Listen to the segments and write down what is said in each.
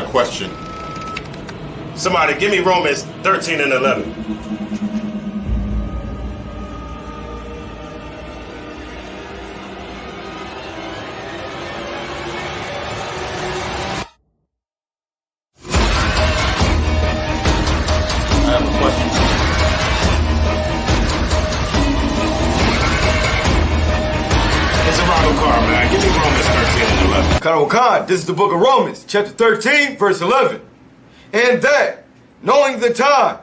question. Somebody give me Romans 13 and 11. I have a question. It's a Ronald Carr, man. Give me Romans 13 and 11. Khan, this is the book of Romans, chapter 13, verse 11. And that, knowing the time,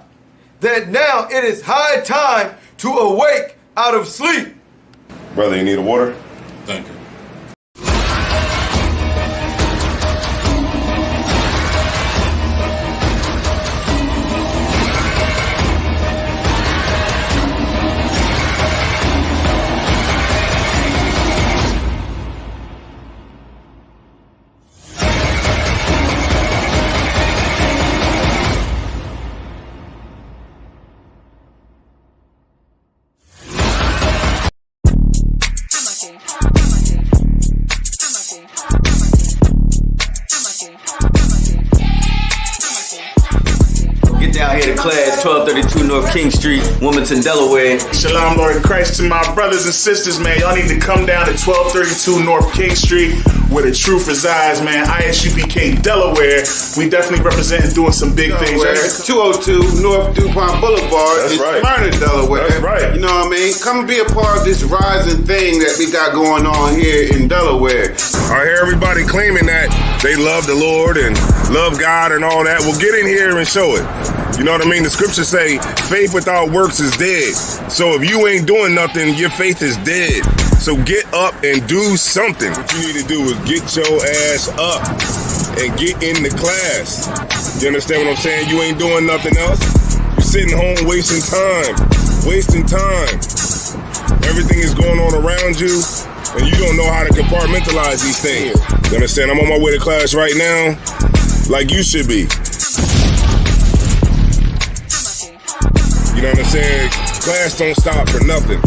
that now it is high time to awake out of sleep. Brother, you need a water? Thank you. Get down here to class, 1232 North King Street, Wilmington, Delaware. Shalom, Lord Christ, to my brothers and sisters, man. Y'all need to come down to 1232 North King Street, where the truth resides, man. ISUPK Delaware. We definitely representing doing some big things. 202 North DuPont Boulevard That's in right. Smyrna, Delaware. That's right. You know what I mean? Come and be a part of this rising thing that we got going on here in Delaware. I hear everybody claiming that they love the Lord and love God and all that. Well, get in here and show it. You know what I mean? The scriptures say faith without works is dead. So if you ain't doing nothing, your faith is dead. So get up and do something. What you need to do is get your ass up and get in the class. You understand what I'm saying? You ain't doing nothing else. You're sitting home wasting time. Everything is going on around you, and you don't know how to compartmentalize these things. You understand? I'm on my way to class right now, like you should be. You know what I'm saying? Class don't stop for nothing.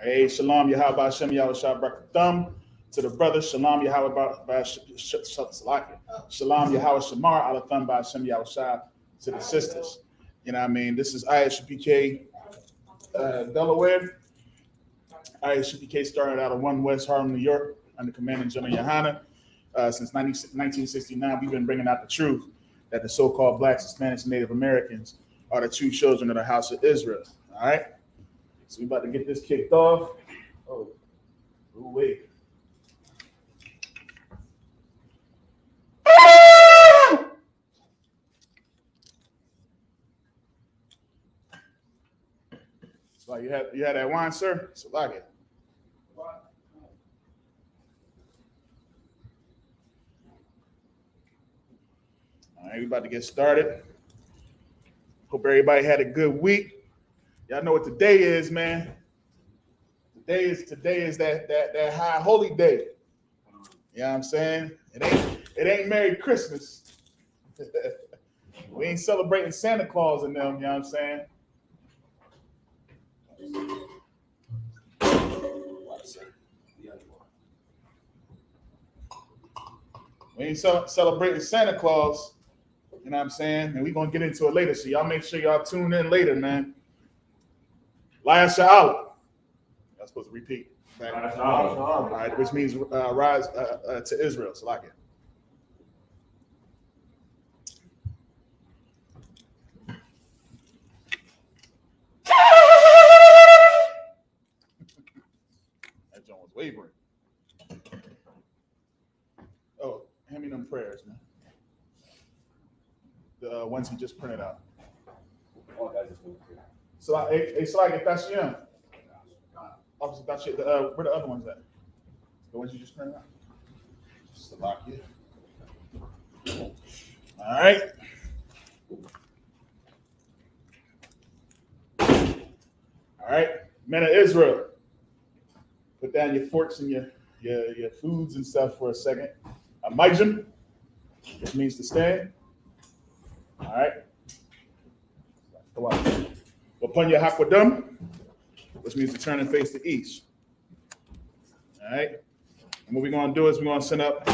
Hey, Shalom, Yahweh Hashem, Yahweh Shah Thumb. To the brother, Shalom, Yahweh Shalom, Yahweh Shamar, Alatham by Hashem, Yahweh Shah. To the sisters. You know what I mean? This is ISUPK Delaware. ISUPK started out of 1 West Harlem, New York, under Commandant General Yohana. Since 1969, we've been bringing out the truth that the so-called blacks, Hispanics, and Native Americans are the true children of the house of Israel. All right? So we about to get this kicked off. Oh, wait. So you had that wine, sir? So like it. All right, we about to get started. Hope everybody had a good week. Y'all know what today is, man. Today is that high holy day. You know what I'm saying? It ain't Merry Christmas. We ain't celebrating Santa Claus and them, you know what I'm saying? We ain't celebrating Santa Claus, you know what I'm saying? And we're going to get into it later, so y'all make sure y'all tune in later, man. Lion Sha'ala. Y'all supposed to repeat. All right, which means rise to Israel. So like it. wavering. Oh, hand me them prayers, man. The ones he just printed out. So, hey, Slag, if that's you, obviously that's it. Where the other ones at? The ones you just printed out. Slovakia. All right. All right, men of Israel, put down your forks and your foods and stuff for a second. Amijim, which means to stand. All right. Upon your hakwadam, which means to turn and face the east. All right. And what we're going to do is we're going to send up.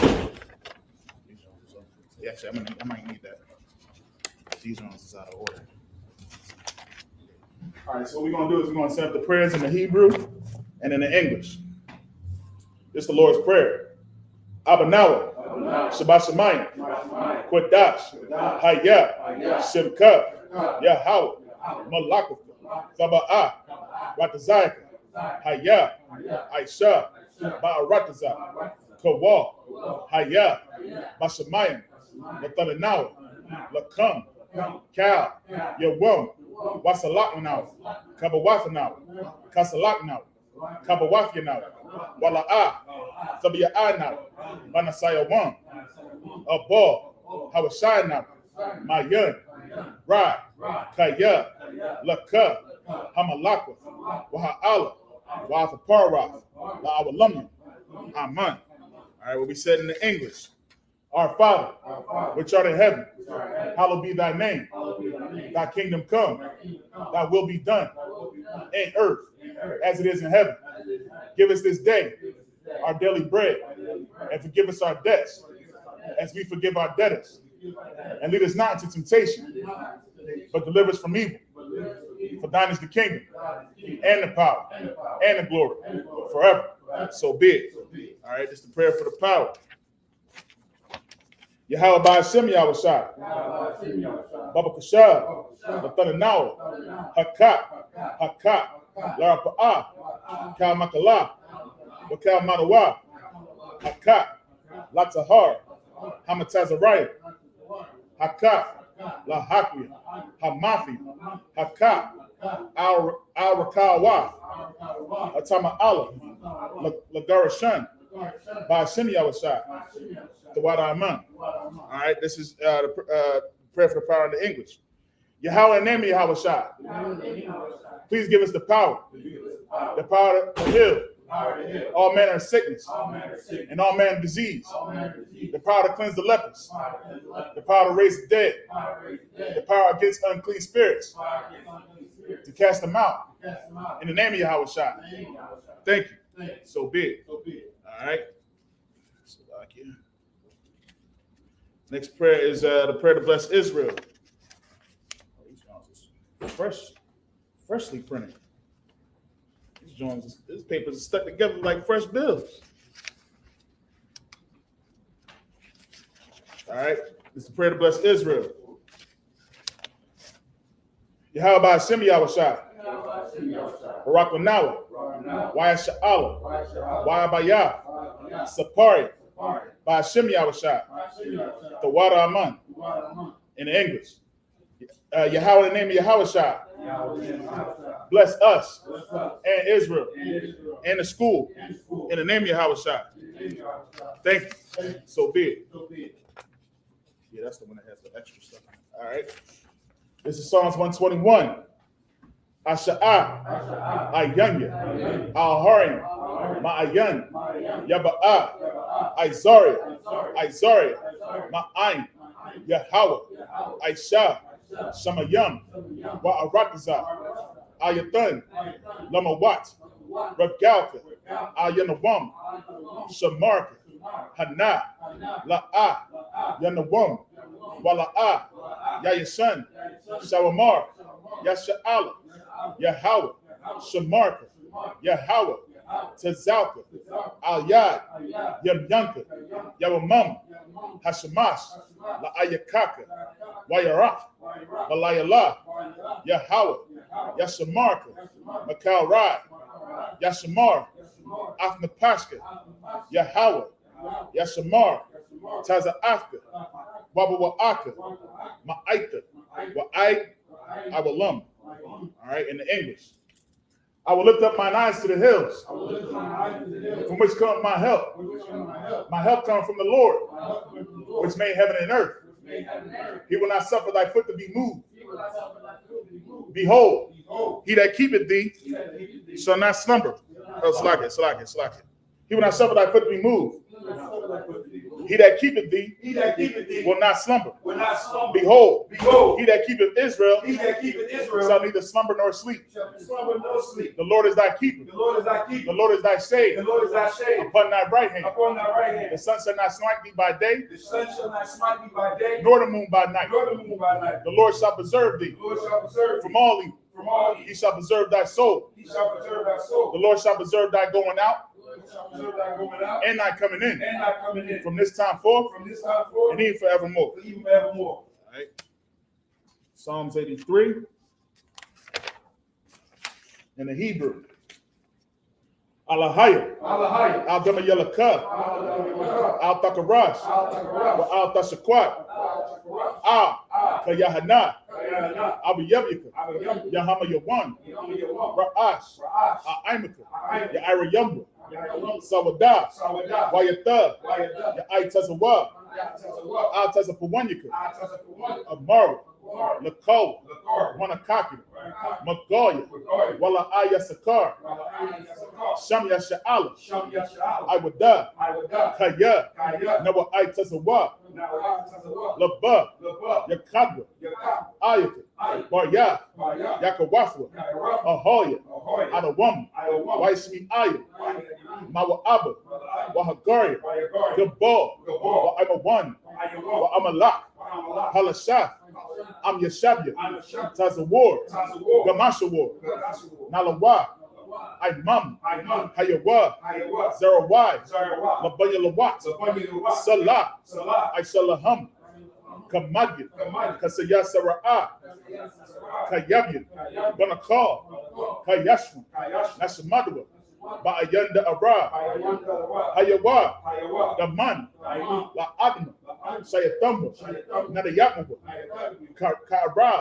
Yeah, actually, I might need that. These ones is out of order. All right, so what we're going to do is we're going to set up the prayers in the Hebrew and in the English. This is the Lord's Prayer. Abanawa, Shabbat Shemayim, Kodash, Hayah, Shivka, Yahweh, Malakah, Saba'ah, Ratazayaka, Hayah, Aisha, Ba'aratazah, Kawa, Hayah, Bashamayim, Latalanawa, Lakam, Kal, Yawam, Wasalakmanawa, Kabawafanawa, Kasalaknawa, Kabawafyanawa, Wala'ah, Sabiya'anawa, Manasayawam, Abba, Hawashanawa, Mayan, Ra, Kaya, Laka, Hamalakwa, Waha'ala, Wa'athaparath, La'awalamya, Aman. All right, what we said in the English. Our Father, which art in heaven, hallowed be thy name. Thy kingdom come, thy will be done in earth as it is in heaven. Give us this day our daily bread, and forgive us our debts as we forgive our debtors. And lead us not into temptation, but deliver us from evil. For thine is the kingdom, and the power, and the glory, forever. So be it. All right, this is the prayer for the power. Yahweh Ba'ashem Yahushua, Baba Kashab, Latananawa, Hakat, Larapa'ah, Kal Makalah, Wakal Madawa, Hakat, Latahar, Hamatazariah, Hakat, Lahakria, Hamafi, Hakat, Al-Rakawah, Atama Allah, Lagarashan, Ba'ashem Yahushua, Tawada Aman. All right, this is the prayer for the power in the English. Yahweh and name Yahushua. Please give us the power to heal all manner of sickness and all manner of disease, the power to cleanse the lepers, the power to raise the dead, the power against unclean spirits, to cast them out in the name of Yahushua. Thank you. So be it. All right. Next prayer is the prayer to bless Israel. Freshly printed. These joints, these papers are stuck together like fresh bills. All right, this is the prayer to bless Israel. Yahweh Ba'ashem Yahushua, Barak Lanawa, Waya Sha'ala, Waya Bayah, Sapari, Ba'ashem Yahushua, Tawada Aman, in English. Yahweh, in the name of Yahushua, bless us and Israel and the school in the name of Yahushua. Thank you. So be it. Yeah, that's the one that has the extra stuff. All right. This is Psalms 121. Asha'ah, Ayanya, Al-Harim, Ma'ayan, Yaba'ah, Izaria, Ma'ayin, Yahweh, Aisha, Shamayam, Wa'aratazah, Ayatan, Lamawat, Ragalka, Ayanawam, Shamarka, Hana, La'ah, Yanawam, Wala'ah, Yayasan, Shawamar, Yasha'ala, Yahweh, Shamarka, Yahweh, Tazalka, Al-Yad, Yamyanka, Yawamam, Hashamash, La'ayakaka, Wayarach, Malayala, Yahweh, Yashamarka, Makal Rai, Yashamar, Afna Pashka, Yahweh, Yashamar, Taza Afka, Waba Wa'aka, Ma'aita, Wa'ai, Awalum. All right, in the English. I will lift up mine eyes to the hills, from which comes my help. My help comes from the Lord, which made heaven and earth. He will not suffer thy foot to be moved. Behold, he that keepeth thee shall not slumber. Oh, slack it. He will not suffer thy foot to be moved. He that keepeth thee will not slumber. Behold, he that keepeth Israel shall neither slumber nor sleep. The Lord is thy keeper. The Lord is thy shade upon thy right hand. The sun shall not smite thee by day, nor the moon by night. The Lord shall preserve thee from all evil. He shall preserve thy soul. The Lord shall preserve thy going out and thy coming in from this time forth and even forevermore. All right. Psalms 83 in the Hebrew. Alahaya, Al Dama Yalaka, Al Takarash, Al Tashakwat, Al Kayahana, Abu Yabika, Yahama Yawan, Ra'ash, Aimaka, Yaira Yumba, Sawada, Wayata, Yai Tazawa, Al Tazapawanyaka, Amara, Lakol, Wanakaki, Magoya, Wala Aya Sakar, Shamya Sha'ala, Iwada, Kaya, Nawa I Tazawa, Laba, Yakadwa, Ayaka, Barya, Yakawafwa, Ahoya, Adawam, Waismi Aya, Mawa Abba, Wahagaria, Gabal, Wa'amawan, Wa'amalak, Halashah, I'm Yeshabya, Tazawar, Gamashawar, Nalawa, Imam, Hayawa, Zarawai, Labaya Lawat, Salah, Aishalaham, Kamagid, Kasaya Sara'a, Kayabya, Banakal, Kayashma, Nashamadwa, Ba'ayanda Ara, Hayawa, Daman, La Adma, Sayatamba, Nadayatma, Ka'ara,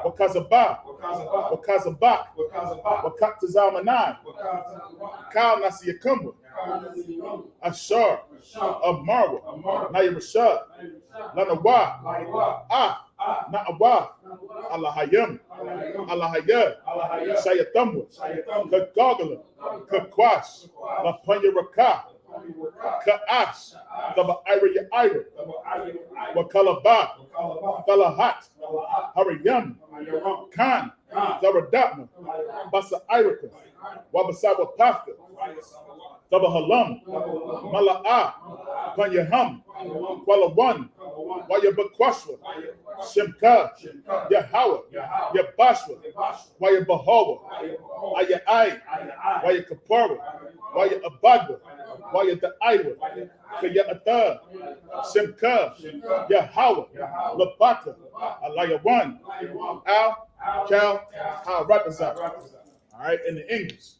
Wakazaba, Wakazabak, Wakatazamanai, Kal Nasiyakumba, Ashar, Amarwa, Nayarashad, Lanawa, Na'awa, Allahayam, Allahayah, Sayatamba, Kagagala, Kakwash, Lapanya Raka, Ka'ash, Daba Ira Yaira, Wakalaba, Falahat, Hariyam, Khan, Zaradatma, Basa Iraka, Wabasawa Pafka, Daba Halam, Mala'a, Panyaham, Walawan, Wayabakwashwa, Shemka, Yahweh, Yabashwa, Wayabahawa, Ayai, Wayakapara, Wayabadwa, Wayadaiwa, Kayata, Shemka, Yahweh, Labata, Alayawan, Al, Cal, Haratazak. All right, in the English.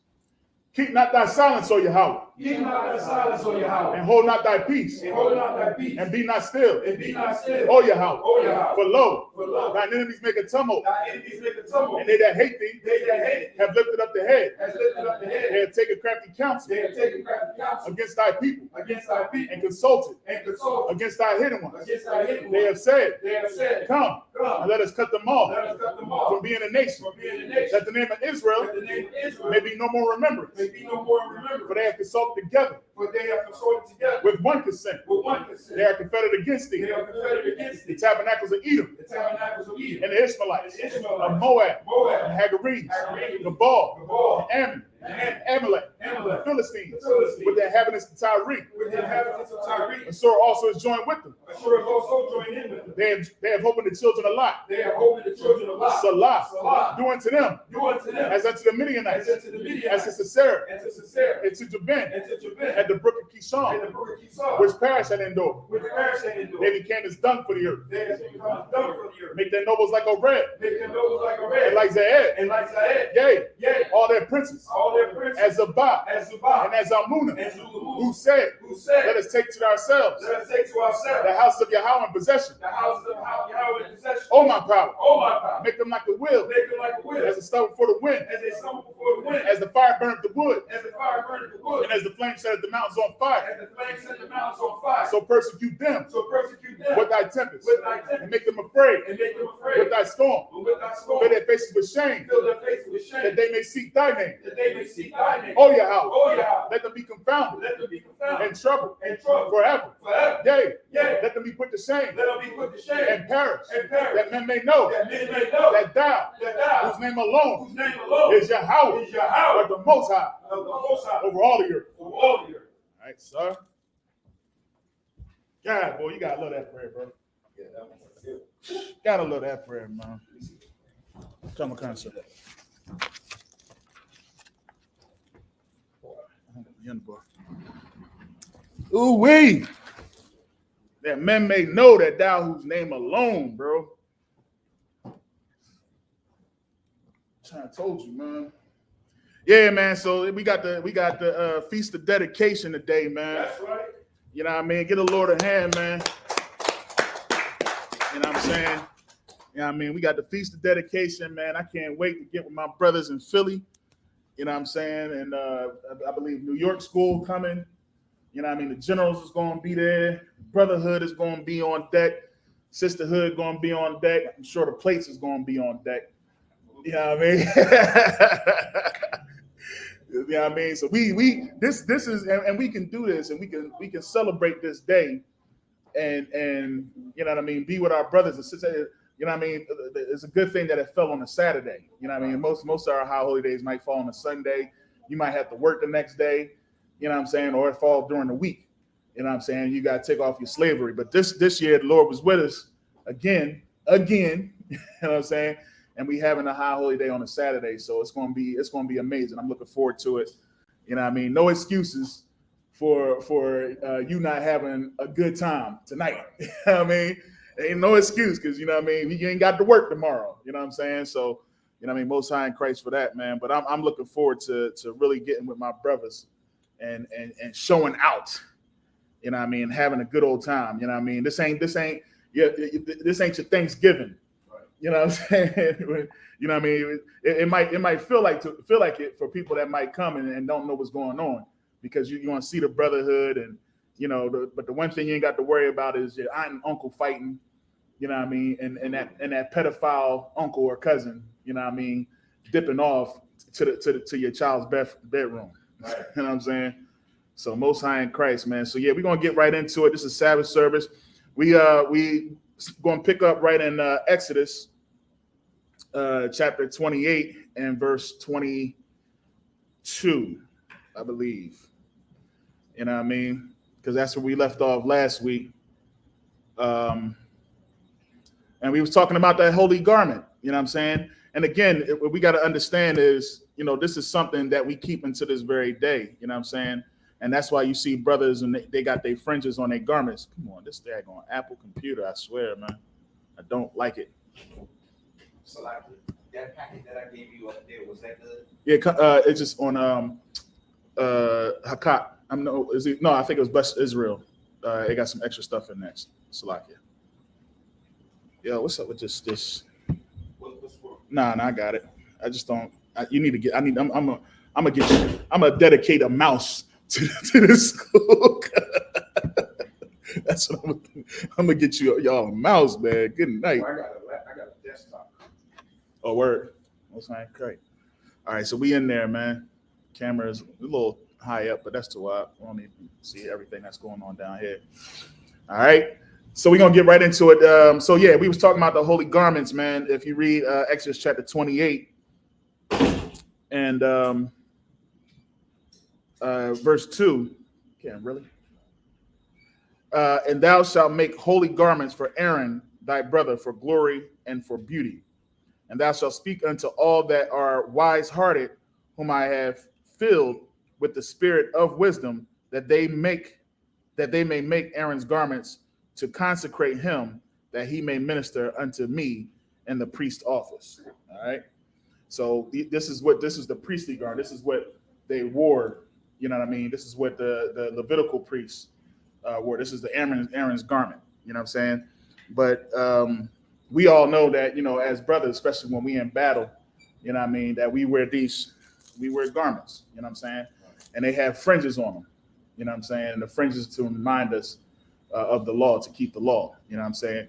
Keep not thy silence, O Yahweh. Keep not thy silence, O Yahweh. And hold not thy peace. And hold not thy peace. And be not still. And be not still. O Yahweh. O Yahweh. For lo, For lo, thine enemies make a tumult. thy enemies make a tumult. And they that hate thee They that hate have lifted up the head. has lifted up the head. They have taken crafty counsel They have taken crafty counsel against thy people. against thy people. And consulted And consulted against thy hidden ones. against thy hidden They ones. have said, They have said, Come, Come, and let us cut them off let us cut them off from being a nation, from being a nation. that the name of Israel That the name of Israel may be no more remembrance. may be no more remembered. For they have consulted together For they have consulted together with one consent. with one consent. They are confederate against thee, They are confederate against the thee. tabernacles of Edom, The tabernacles of Edom, and the Ishmaelites, And the Ishmaelites, of Moab, Moab, and Hagarenes, Hagarenes, Gabal, Gabal, and Ammon, and Amalek, Amalek, the Philistines, the Philistines, with the inhabitants of Tyre. with the inhabitants of Tyre. And Sor also is joined with them. Ashur also joined in with them. They have opened the children of Lot, They have opened the children of Lot. Salah, do unto them Do unto them as unto the Midianites, as unto the as to Midianites, Sisera, and to Sisera, and to Jabin, and to Jabin, and the brook of Kishon, which perished and endured. They became as dung for the earth. Make their nobles like a red, and like Zaed, yea, all their princes, as Zabah, and as Almunah, who said, let us take to ourselves the house of Yahweh in possession. Oh my power, make them like a wheel, as a stubble for the wind, as the fire burneth the wood, and as the flame setteth the mountains on fire. So persecute them with thy tempest, and make them afraid with thy storm. Fill their faces with shame, that they may seek thy name. Oh Yahweh, let them be confounded and troubled forever. Yea, let them be put to shame and perish, that men may know that thou, whose name alone is Yahweh, are the Most High over all the earth. All right, sir. God, boy, you gotta love that prayer, bro. Gotta love that prayer, man. Come on, concert. Ooh wee. That men may know that thou whose name alone, bro. I told you, man. Yeah, man. So we got the feast of dedication today, man. That's right. You know what I mean? Get a Lord a hand, man. You know what I'm saying? You know what I mean? We got the feast of dedication, man. I can't wait to get with my brothers in Philly. You know what I'm saying? And I believe New York school coming. You know what I mean? The generals is going to be there. Brotherhood is going to be on deck. Sisterhood going to be on deck. I'm sure the plates is going to be on deck. You know what I mean? You know what I mean? So this is, and we can do this, and we can celebrate this day, and you know what I mean? Be with our brothers and sisters. You know what I mean? It's a good thing that it fell on a Saturday. You know what I mean? Most of our high holy days might fall on a Sunday. You might have to work the next day. You know what I'm saying? Or it fall during the week. You know what I'm saying? You got to take off your slavery. But this year, the Lord was with us again. You know what I'm saying? And we having a high holy day on a Saturday, so it's gonna be amazing. I'm looking forward to it. You know what I mean? No excuses for you not having a good time tonight. You know what I mean? There ain't no excuse, because you know what I mean, you ain't got to work tomorrow. You know what I'm saying? So, you know what I mean, most high in Christ for that, man. But I'm looking forward to really getting with my brothers and showing out. You know what I mean? Having a good old time. You know what I mean? This ain't your Thanksgiving. You know what I'm saying? You know what I mean? It might feel like it for people that might come and don't know what's going on, because you want to see the brotherhood, and you know, but the one thing you ain't got to worry about is your aunt and uncle fighting. You know what I mean? And that pedophile uncle or cousin, you know what I mean, dipping off to your child's bedroom. Right. You know what I'm saying? So most high in Christ, man. So yeah, we're gonna get right into it. This is Sabbath service. We going to pick up right in Exodus chapter 28 and verse 22, I believe. You know what I mean? Because that's where we left off last week. And we was talking about that holy garment, you know what I'm saying? And again, what we got to understand is, you know, this is something that we keep into this very day, you know what I'm saying? And that's why you see brothers and they got their fringes on their garments. Come on, this daggone Apple computer, I swear, man. I don't like it. So like that packet that I gave you up there, was that good? Yeah, it's just on Hakat. I think it was Blessed Israel. It got some extra stuff in next. Salakia. Yo, what's up with this? What's wrong? Nah, I got it. I just don't. You need to get. I'm gonna get you. I'm gonna dedicate a mouse to this school. That's what I'm gonna get y'all a mouse, man. Good night. Well, I got a desktop. Oh, word. That's not great. All right, so we in there, man. Camera's a little high up, but that's too wide. We don't even see everything that's going on down here. All right. So we're gonna get right into it. So yeah, we was talking about the holy garments, man. If you read Exodus chapter 28 and verse 2, can't really. And thou shalt make holy garments for Aaron thy brother, for glory and for beauty. And thou shalt speak unto all that are wise hearted, whom I have filled with the spirit of wisdom, that they may make Aaron's garments to consecrate him, that he may minister unto me in the priest office. All right. So this is the priestly garment. This is what they wore. You know what I mean? This is what the Levitical priests wore. This is the Aaron's garment. You know what I'm saying? But we all know that, you know, as brothers, especially when we in battle, you know what I mean, that we wear garments. You know what I'm saying? And they have fringes on them. You know what I'm saying? And the fringes to remind us of the law, to keep the law. You know what I'm saying?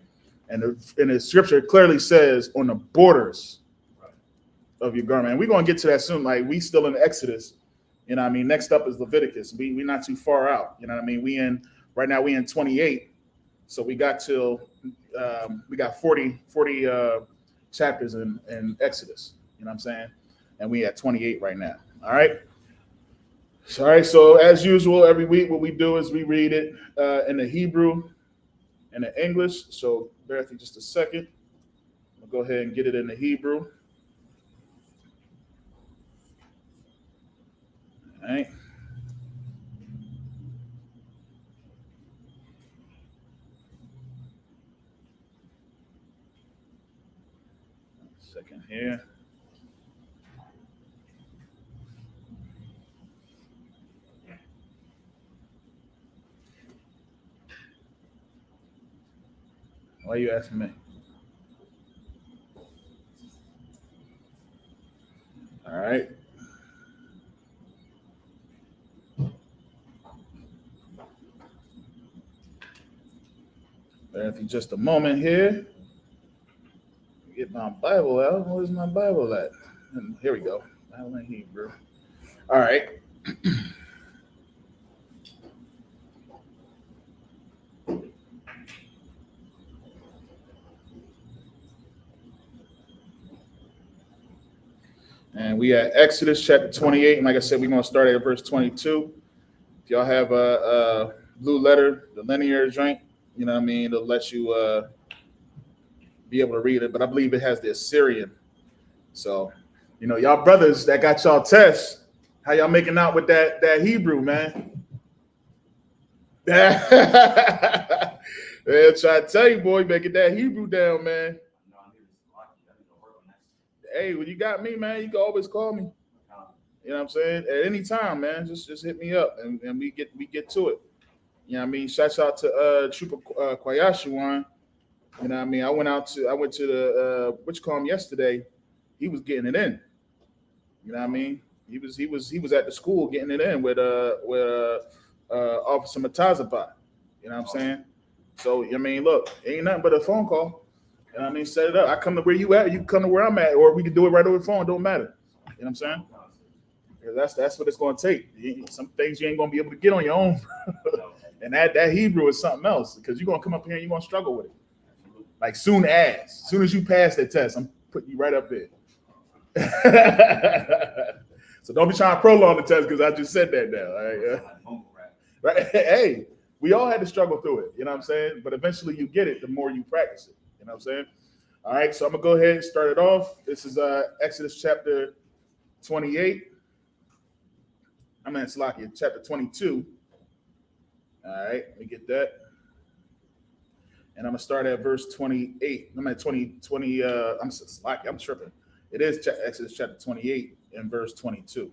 And the scripture clearly says on the borders of your garment. And we're going to get to that soon. Like, we still in Exodus. You know what I mean? Next up is Leviticus. We're not too far out. You know what I mean? Right now we in 28. So we got till we got 40 chapters in Exodus. You know what I'm saying? And we at 28 right now. All right. So as usual, every week what we do is we read it in the Hebrew and the English. So bear with me just a second. I'll go ahead and get it in the Hebrew. All right. Second here. Why are you asking me? All right. Bear with me just a moment here. Get my Bible out. Where's my Bible at? And here we go. Bible in Hebrew. All right. And we at Exodus chapter 28. And like I said, we're going to start at verse 22. If y'all have a blue letter, the linear joint, you know what I mean, it'll let you be able to read it. But I believe it has the Assyrian. So, you know, y'all brothers that got y'all tests, how y'all making out with that Hebrew, man? Yeah, try to tell you, boy, making that Hebrew down, man. Hey, when you got me, man, you can always call me. You know what I'm saying? At any time, man, just hit me up and we get to it. You know what I mean? Shout out to Trooper Kwayashiwan. You know what I mean? I went to the what you call him yesterday. He was getting it in. You know what I mean? He was at the school getting it in with Officer Matazaba. You know what I'm saying? So I mean, look, ain't nothing but a phone call. You know what I mean? Set it up. I come to where you at, you can come to where I'm at, or we can do it right over the phone. Don't matter. You know what I'm saying? Because that's what it's going to take. Some things you ain't going to be able to get on your own. And that Hebrew is something else, because you're going to come up here and you're going to struggle with it. Like soon as you pass that test, I'm putting you right up there. So don't be trying to prolong the test because I just said that now. All right? Right? Hey, we all had to struggle through it. You know what I'm saying? But eventually you get it the more you practice it. You know what I'm saying? All right, so I'm going to go ahead and start it off. This is Exodus chapter 28. I'm in Salakia, chapter 22. All right, let me get that. And I'm going to start at verse 28. I'm at 20. I'm tripping. It is Exodus chapter 28 and verse 22.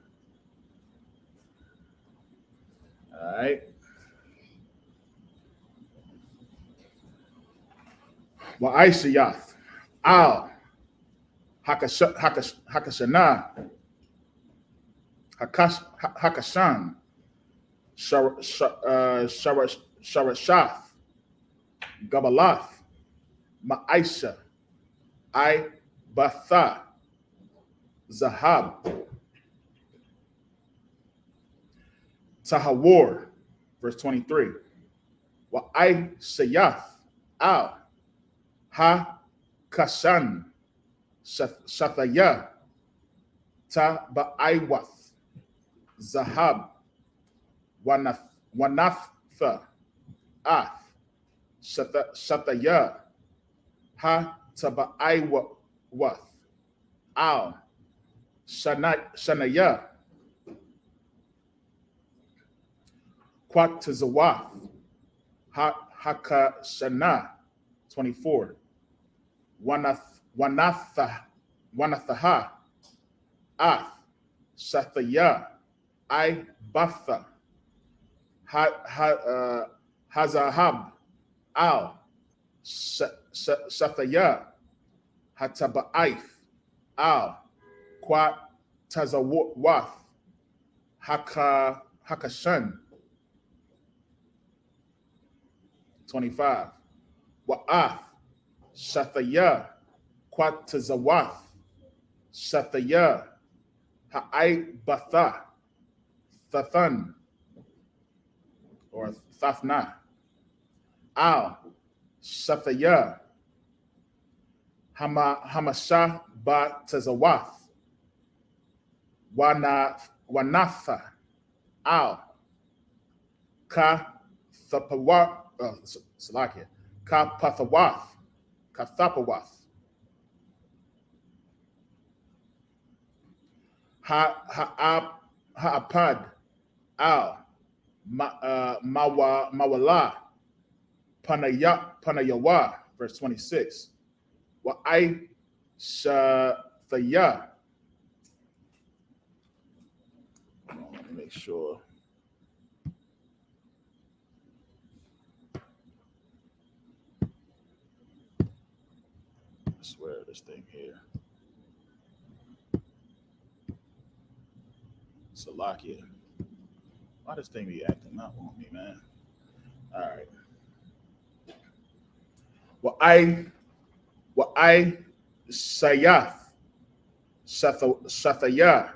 All right. Wa'ishayath al hakashana hakashan sharashath gabalath ma'isha I batha zahab tahawar. Verse 23. Wa'ishayath al ha kashan shathaya ta ba'aywath zahab wanafha ath shataya ha taba'aywath al shanaya Quatazawath, Hakashana, 24. Wanathaha, Ath, Sathaya, I Batha, Hazahab, Al, Sathaya, Hataba'aith, Al, Quat Tazawath, Hakashan, 25. Wa'ath, Shathaya, Quat Tazawath, Shathaya, Ha'ai Batha, Thathan, or Thafna, Al, Shathaya, Hamasha Ba Tazawath, Wanatha, Al, Ka Thapawath, Salakia, Ka Pathawath, Kathapawath, Ha'apad, Al, Mawala, Panayawa, verse 26. Wa'ai Shathaya. Let me make sure. I swear this thing here. Salakia. Why this thing be acting up on me, man? All right. Wa'ai Sayath, Shathaya,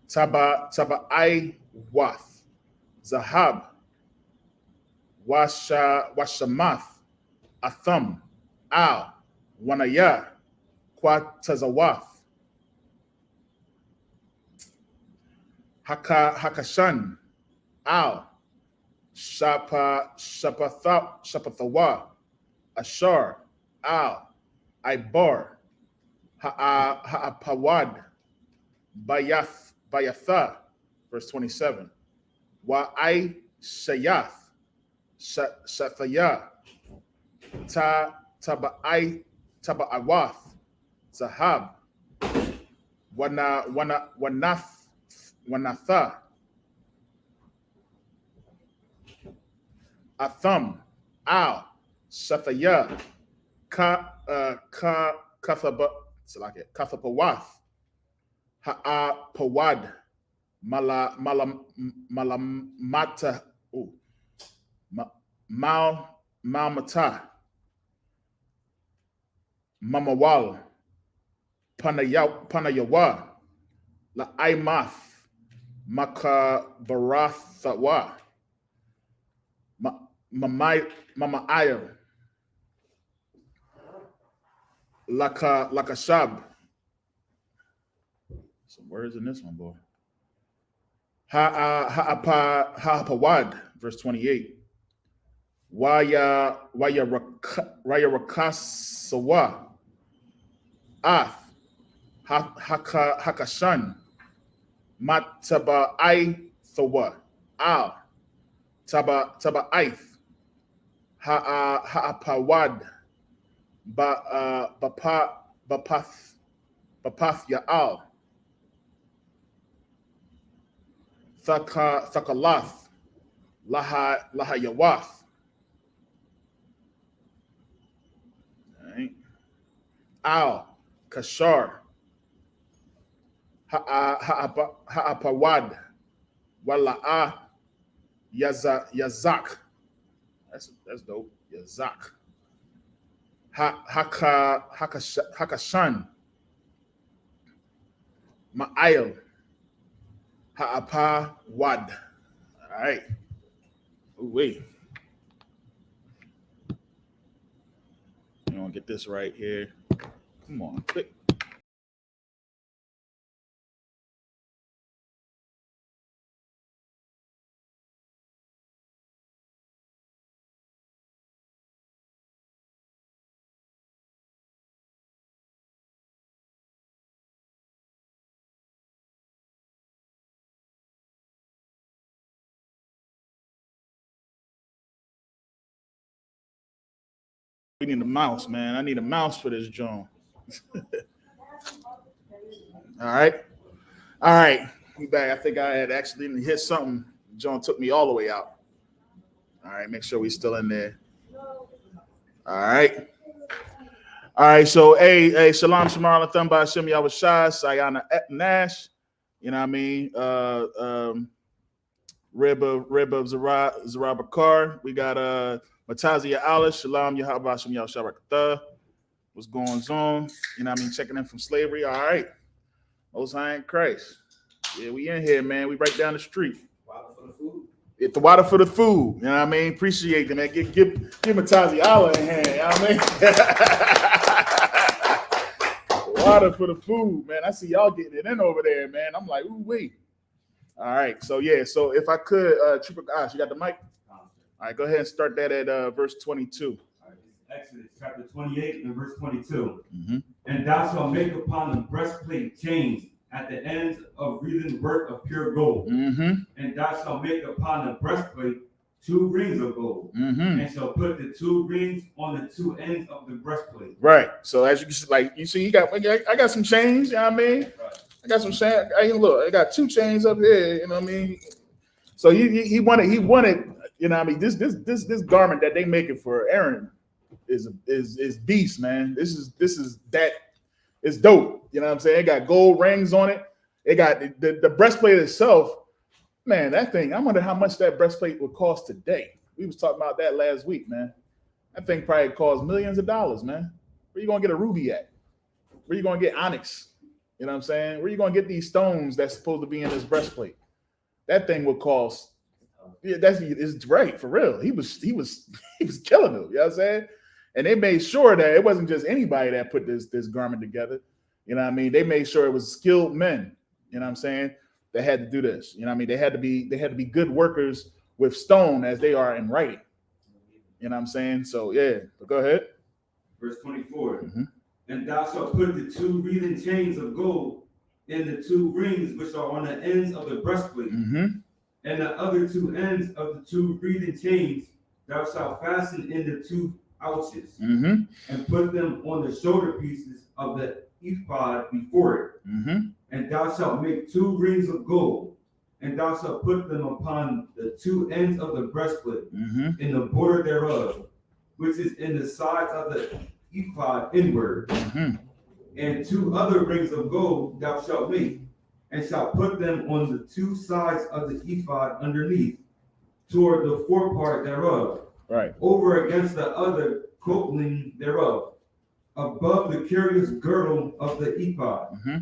Taba'ai Wath, Zahab, Washamath, Atham, Al, Wanaya, Quatazawath, Hakashan, Al, Shapathawa, Ashar, Al, Ibar, Ha'apawad, Bayatha, verse 27. Wa'ai Shayath, Shathaya, Taba'awath, Zahab, Wanatha, Atham, Al, Shathaya, Kathapawath, Ha'apawad, Malamata, Malmata, Mamawal, Panayawa, La'aimath, Makabarathawa, Mama'ayr, Lakashab. Some words in this one, boy. Ha'apawad, verse 28. Waya Rakasawa, Ath, Hakashan, Mataba'ai Thawa, Al, Taba'aith, Ha'apawad, Bapath Ya'al, Thakalath, Lahayawath. Right. Al, Kashar, Ha'apawad, Wala'a, Yazak. That's dope. Yazak. Hakashan, Ma'ayel, Ha'apawad. All right. Ooh, wait. You want to get this right here. Come on, click. We need a mouse, man. I need a mouse for this joint. All right. We back. I think I had accidentally hit something. John took me all the way out. All right. Make sure we still in there. All right. So, hey, Shalom, Shamar, Latham, Ba'ashem, Yahushua, Sayana Nash. You know what I mean? Rib of Zara Bakar. We got Matazia Alice, Shalom, Yahabashim, Yahushua Rakatha. What's going on? You know what I mean? Checking in from slavery. All right. Most High in Christ. Yeah, we in here, man. We right down the street. Water for the food. Get the water for the food. You know what I mean? Appreciate it, man. Give Matazia Allah a hand. You know what I mean? Water for the food, man. I see y'all getting it in over there, man. I'm like, ooh, wait. All right. So, yeah. So, if I could, Trooper Gosh, you got the mic? All right. Go ahead and start that at verse 22. Exodus chapter 28 and verse 22. Mm-hmm. And thou shalt make upon the breastplate chains at the ends of wreathen work of pure gold. Mm-hmm. And thou shalt make upon the breastplate 2 rings of gold. Mm-hmm. And shall put the 2 rings on the 2 ends of the breastplate. Right. So as you see, I got some chains. You know what I mean? Right. I got some chains. Look, I got 2 chains up here. You know what I mean? So he wanted. You know what I mean? This garment that they making for Aaron is beast, man. This is that. It's dope. You know what I'm saying? It got gold rings on it. It got the breastplate itself. Man, that thing, I wonder how much that breastplate would cost today. We was talking about that last week, man. That thing probably costs millions of dollars, man. Where you going to get a ruby at? Where you going to get onyx? You know what I'm saying? Where you going to get these stones that's supposed to be in this breastplate? That thing would cost. Yeah, it's right, for real. He was killing them. You know what I'm saying? And they made sure that it wasn't just anybody that put this garment together. You know what I mean? They made sure it was skilled men. You know what I'm saying? That had to do this. You know what I mean? They had to be good workers with stone as they are in writing. You know what I'm saying? So yeah, but go ahead. Verse 24. Mm-hmm. And thou shalt put the 2 wreathen chains of gold in the 2 rings which are on the ends of the breastplate. Mm-hmm. And the other 2 ends of the 2 wreathen chains thou shalt fasten in the 2 ouches, Mm-hmm. and put them on the shoulder pieces of the ephod before it. Mm-hmm. And thou shalt make 2 rings of gold, and thou shalt put them upon the 2 ends of the breastplate, Mm-hmm. in the border thereof, which is in the sides of the ephod inward. Mm-hmm. And 2 other rings of gold thou shalt make, and shalt put them on the 2 sides of the ephod underneath, toward the forepart thereof, Right. over against the other coupling thereof, above the curious girdle of the ephod. Mm-hmm.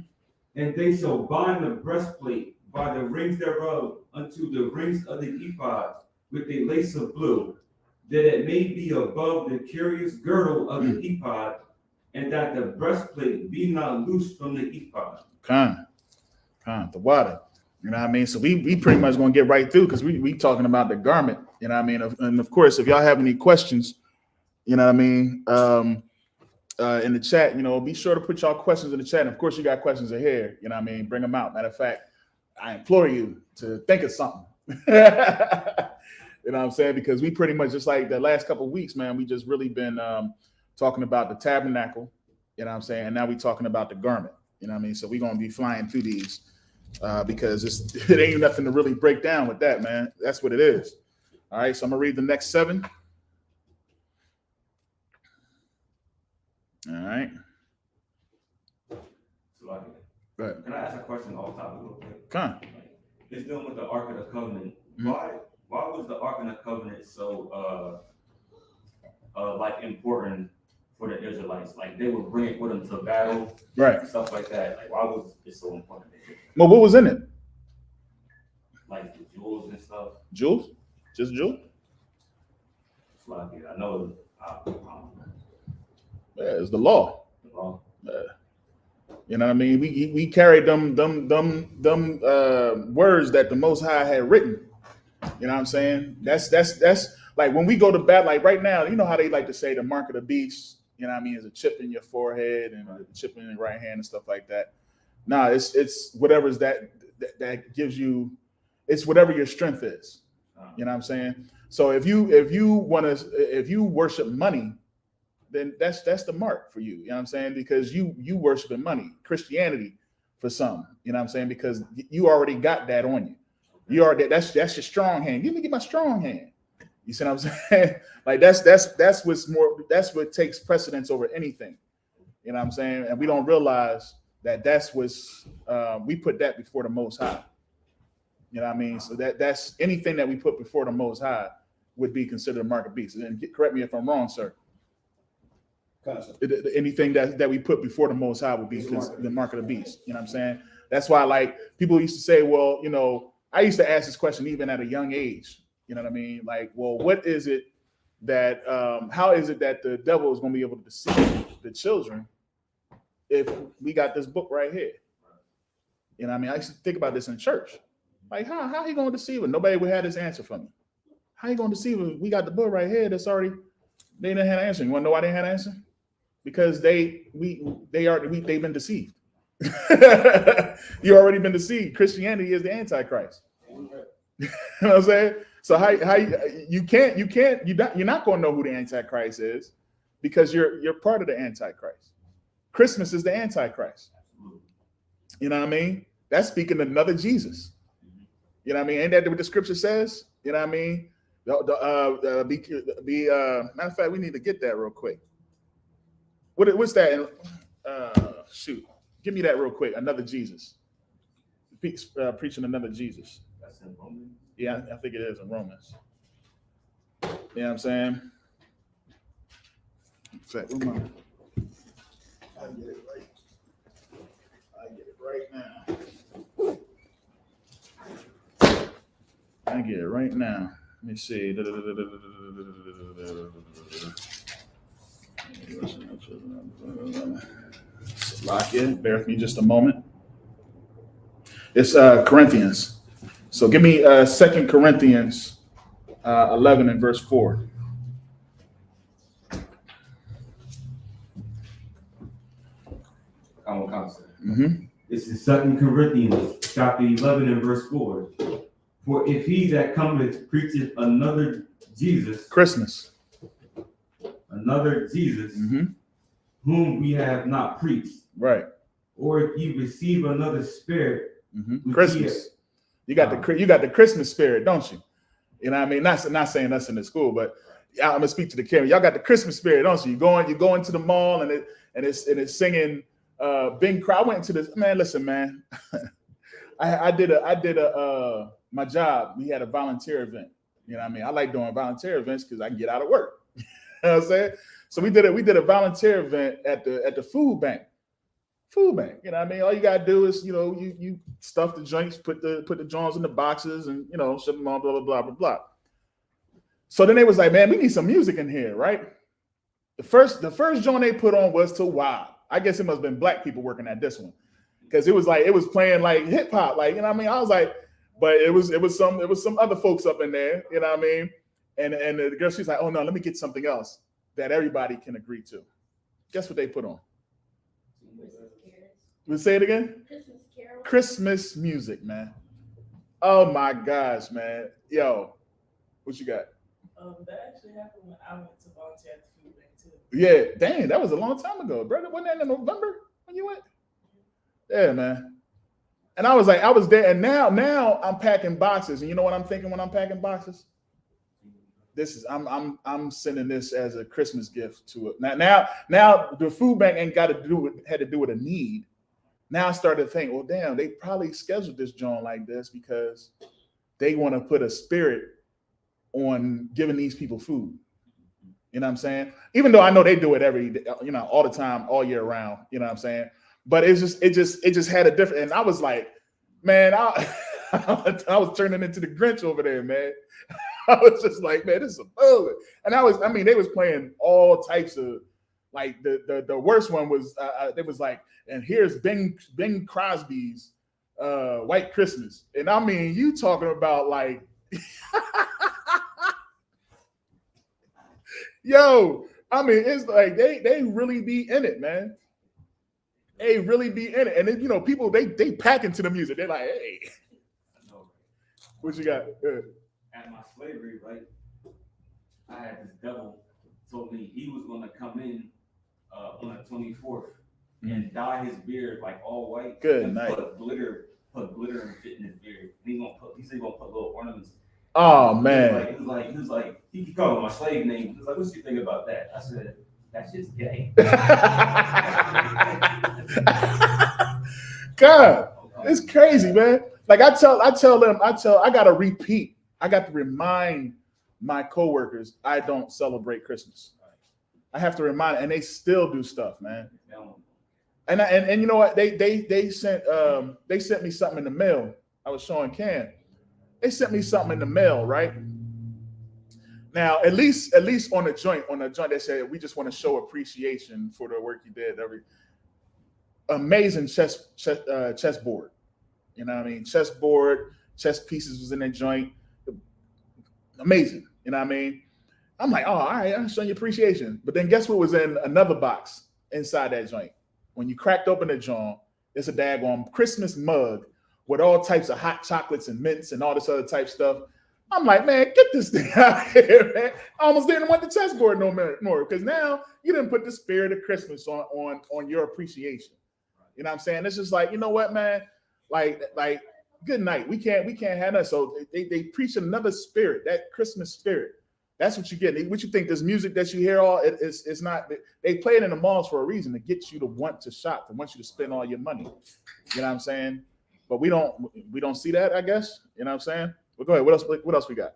And they shall bind the breastplate by the rings thereof unto the rings of the ephod with a lace of blue, that it may be above the curious girdle of the ephod, and that the breastplate be not loose from the ephod. The water. You know what I mean? So we pretty much gonna get right through, because we talking about the garment. You know what I mean? And of course, if y'all have any questions, you know what I mean, in the chat, you know, be sure to put y'all questions in the chat. And of course, you got questions in here. You know what I mean? Bring them out. Matter of fact, I implore you to think of something. You know what I'm saying? Because we pretty much, just like the last couple of weeks, man, we just really been talking about the tabernacle. You know what I'm saying? And now we talking about the garment. You know what I mean? So we're gonna be flying through these because it ain't nothing to really break down with that, man. That's what it is. All right, so I'm gonna read the next 7. All right. So I Go ahead. can I ask a question off topic real quick? Come on. It's dealing with the Ark of the Covenant. Mhm. Why was the Ark of the Covenant so like important for the Israelites? Like they would bring it with them to battle, Right. stuff like that. Like why was it so important? Well, what was in it? Like the jewels and stuff. Jewels? Just jewels? It's like I know. Yeah, it's the law. Well, You know what I mean? We carried them words that the Most High had written. You know what I'm saying? That's like when we go to battle, like right now, you know how they like to say the mark of the beast, you know what I mean, is a chip in your forehead and a chip in your right hand and stuff like that. Nah, it's whatever's that gives you, it's whatever your strength is. You know what I'm saying? So if you worship money, then that's the mark for you. You know what I'm saying? Because you worshiping money, Christianity for some. You know what I'm saying? Because you already got that on you. You already that's your strong hand. Give me my strong hand. You see what I'm saying? Like that's what takes precedence over anything. You know what I'm saying? And we don't realize that's what's we put that before the Most High. You know what I mean? So that's anything that we put before the Most High would be considered a mark of the beast. And correct me if I'm wrong, sir. Anything that we put before the Most High would be the mark of the beast. You know what I'm saying? That's why, like, people used to say, well, you know, I used to ask this question even at a young age. You know what I mean? Like, well, what is it that, how is it that the devil is going to be able to deceive the children if we got this book right here? You know what I mean? I used to think about this in church. Like, how he going to deceive it? Nobody would have this answer for me. How you going to deceive it? We got the book right here that's already, they didn't have an answer. You want to know why they didn't have an answer? Because they've been deceived. You already been deceived. Christianity is the Antichrist. You know what I'm saying? So how you're not going to know who the Antichrist is because you're part of the Antichrist. Christmas is the Antichrist. You know what I mean? That's speaking of another Jesus. You know what I mean? Ain't that what the scripture says? You know what I mean? Matter of fact, we need to get that real quick. What's that? Shoot, give me that real quick. Another Jesus. Preaching another Jesus. That's in Romans. Yeah, I think it is in Romans. You know what I'm saying? In fact, I get it right. I get it right now. I get it right now. Let me see. Lock in. Bear with me just a moment. It's Corinthians. So give me 2 Corinthians 11 and verse 4. Common concept. Mm-hmm. This is 2 Corinthians chapter 11 and verse 4. For if he that cometh preacheth another Jesus, Christmas, another Jesus, whom we have not preached, right? Or if ye receive another spirit, Christmas. You got the Christmas spirit, don't you? You know what I mean? Not saying us in the school, but I'm gonna speak to the camera. Y'all got the Christmas spirit, don't you? You go into the mall and it's singing Bing Crowd. I went into this, man. Listen, man. I did my job. We had a volunteer event. You know what I mean? I like doing volunteer events because I can get out of work. You know what I'm saying? So we did a volunteer event at the food bank. You know what I mean? All you gotta do is, you know, you stuff the joints, put the joints in the boxes, and you know, ship them on, blah blah blah blah blah. So then they was like, man, we need some music in here, right? The first joint they put on was to Wild. I guess it must have been black people working at this one, because it was playing like hip hop, like, you know what I mean? I was like, but it was some other folks up in there, you know what I mean? And the girl, she's like, oh no, let me get something else that everybody can agree to. Guess what they put on? We'll say it again. Christmas music, man. Oh my gosh, man. Yo, what you got? That actually happened when I went to volunteer at the food bank too. Yeah, dang, that was a long time ago, brother. Wasn't that in November when you went? Yeah, man. And I was there, and now I'm packing boxes. And you know what I'm thinking when I'm packing boxes? I'm sending this as a Christmas gift to it. Now the food bank ain't had to do with a need. Now I started to think, well, damn, they probably scheduled this joint like this because they want to put a spirit on giving these people food. You know what I'm saying? Even though I know they do it every day, you know, all the time, all year round. You know what I'm saying? But it just had a different. And I was like, man, I was turning into the Grinch over there, man. I was just like, man, this is a and they was playing all types of, like the worst one was it was like, and here's Bing Crosby's White Christmas. And I mean, you talking about like yo, I mean, it's like they really be in it, man. They really be in it. And then, you know, people they pack into the music. They're like, hey, what you got? At my slavery, right? I had this devil told me he was gonna come in on the 24th and dye his beard like all white. Good and night. Put glitter and fit in his beard. And he said he's gonna put little ornaments. Oh man. He was like, he called my slave name. He was like, "What's you think about that?" I said, "That's just gay." God, it's crazy, man. Like I tell them, I gotta repeat. I got to remind my coworkers I don't celebrate Christmas. I have to remind, and they still do stuff, man. And you know what? They sent me something in the mail. I was showing Cam. They sent me something in the mail, right? Now, at least on the joint, they said we just want to show appreciation for the work you did. Amazing chessboard. You know what I mean? Chessboard, chess pieces was in that joint. Amazing. You know what I mean? I'm like, oh, all right, I'm showing you appreciation. But then guess what was in another box inside that joint? When you cracked open the joint, it's a daggone Christmas mug with all types of hot chocolates and mints and all this other type stuff. I'm like, man, get this thing out of here, man. I almost didn't want the chessboard no more because now you didn't put the spirit of Christmas on your appreciation. You know what I'm saying? It's just like, you know what, man? Like, good night. We can't have that. So they preach another spirit, that Christmas spirit. That's what you get. What you think? This music that you hear, it's not. They play it in the malls for a reason, to get you to want to shop, to want you to spend all your money. You know what I'm saying? But we don't see that, I guess. You know what I'm saying? But go ahead. What else we got?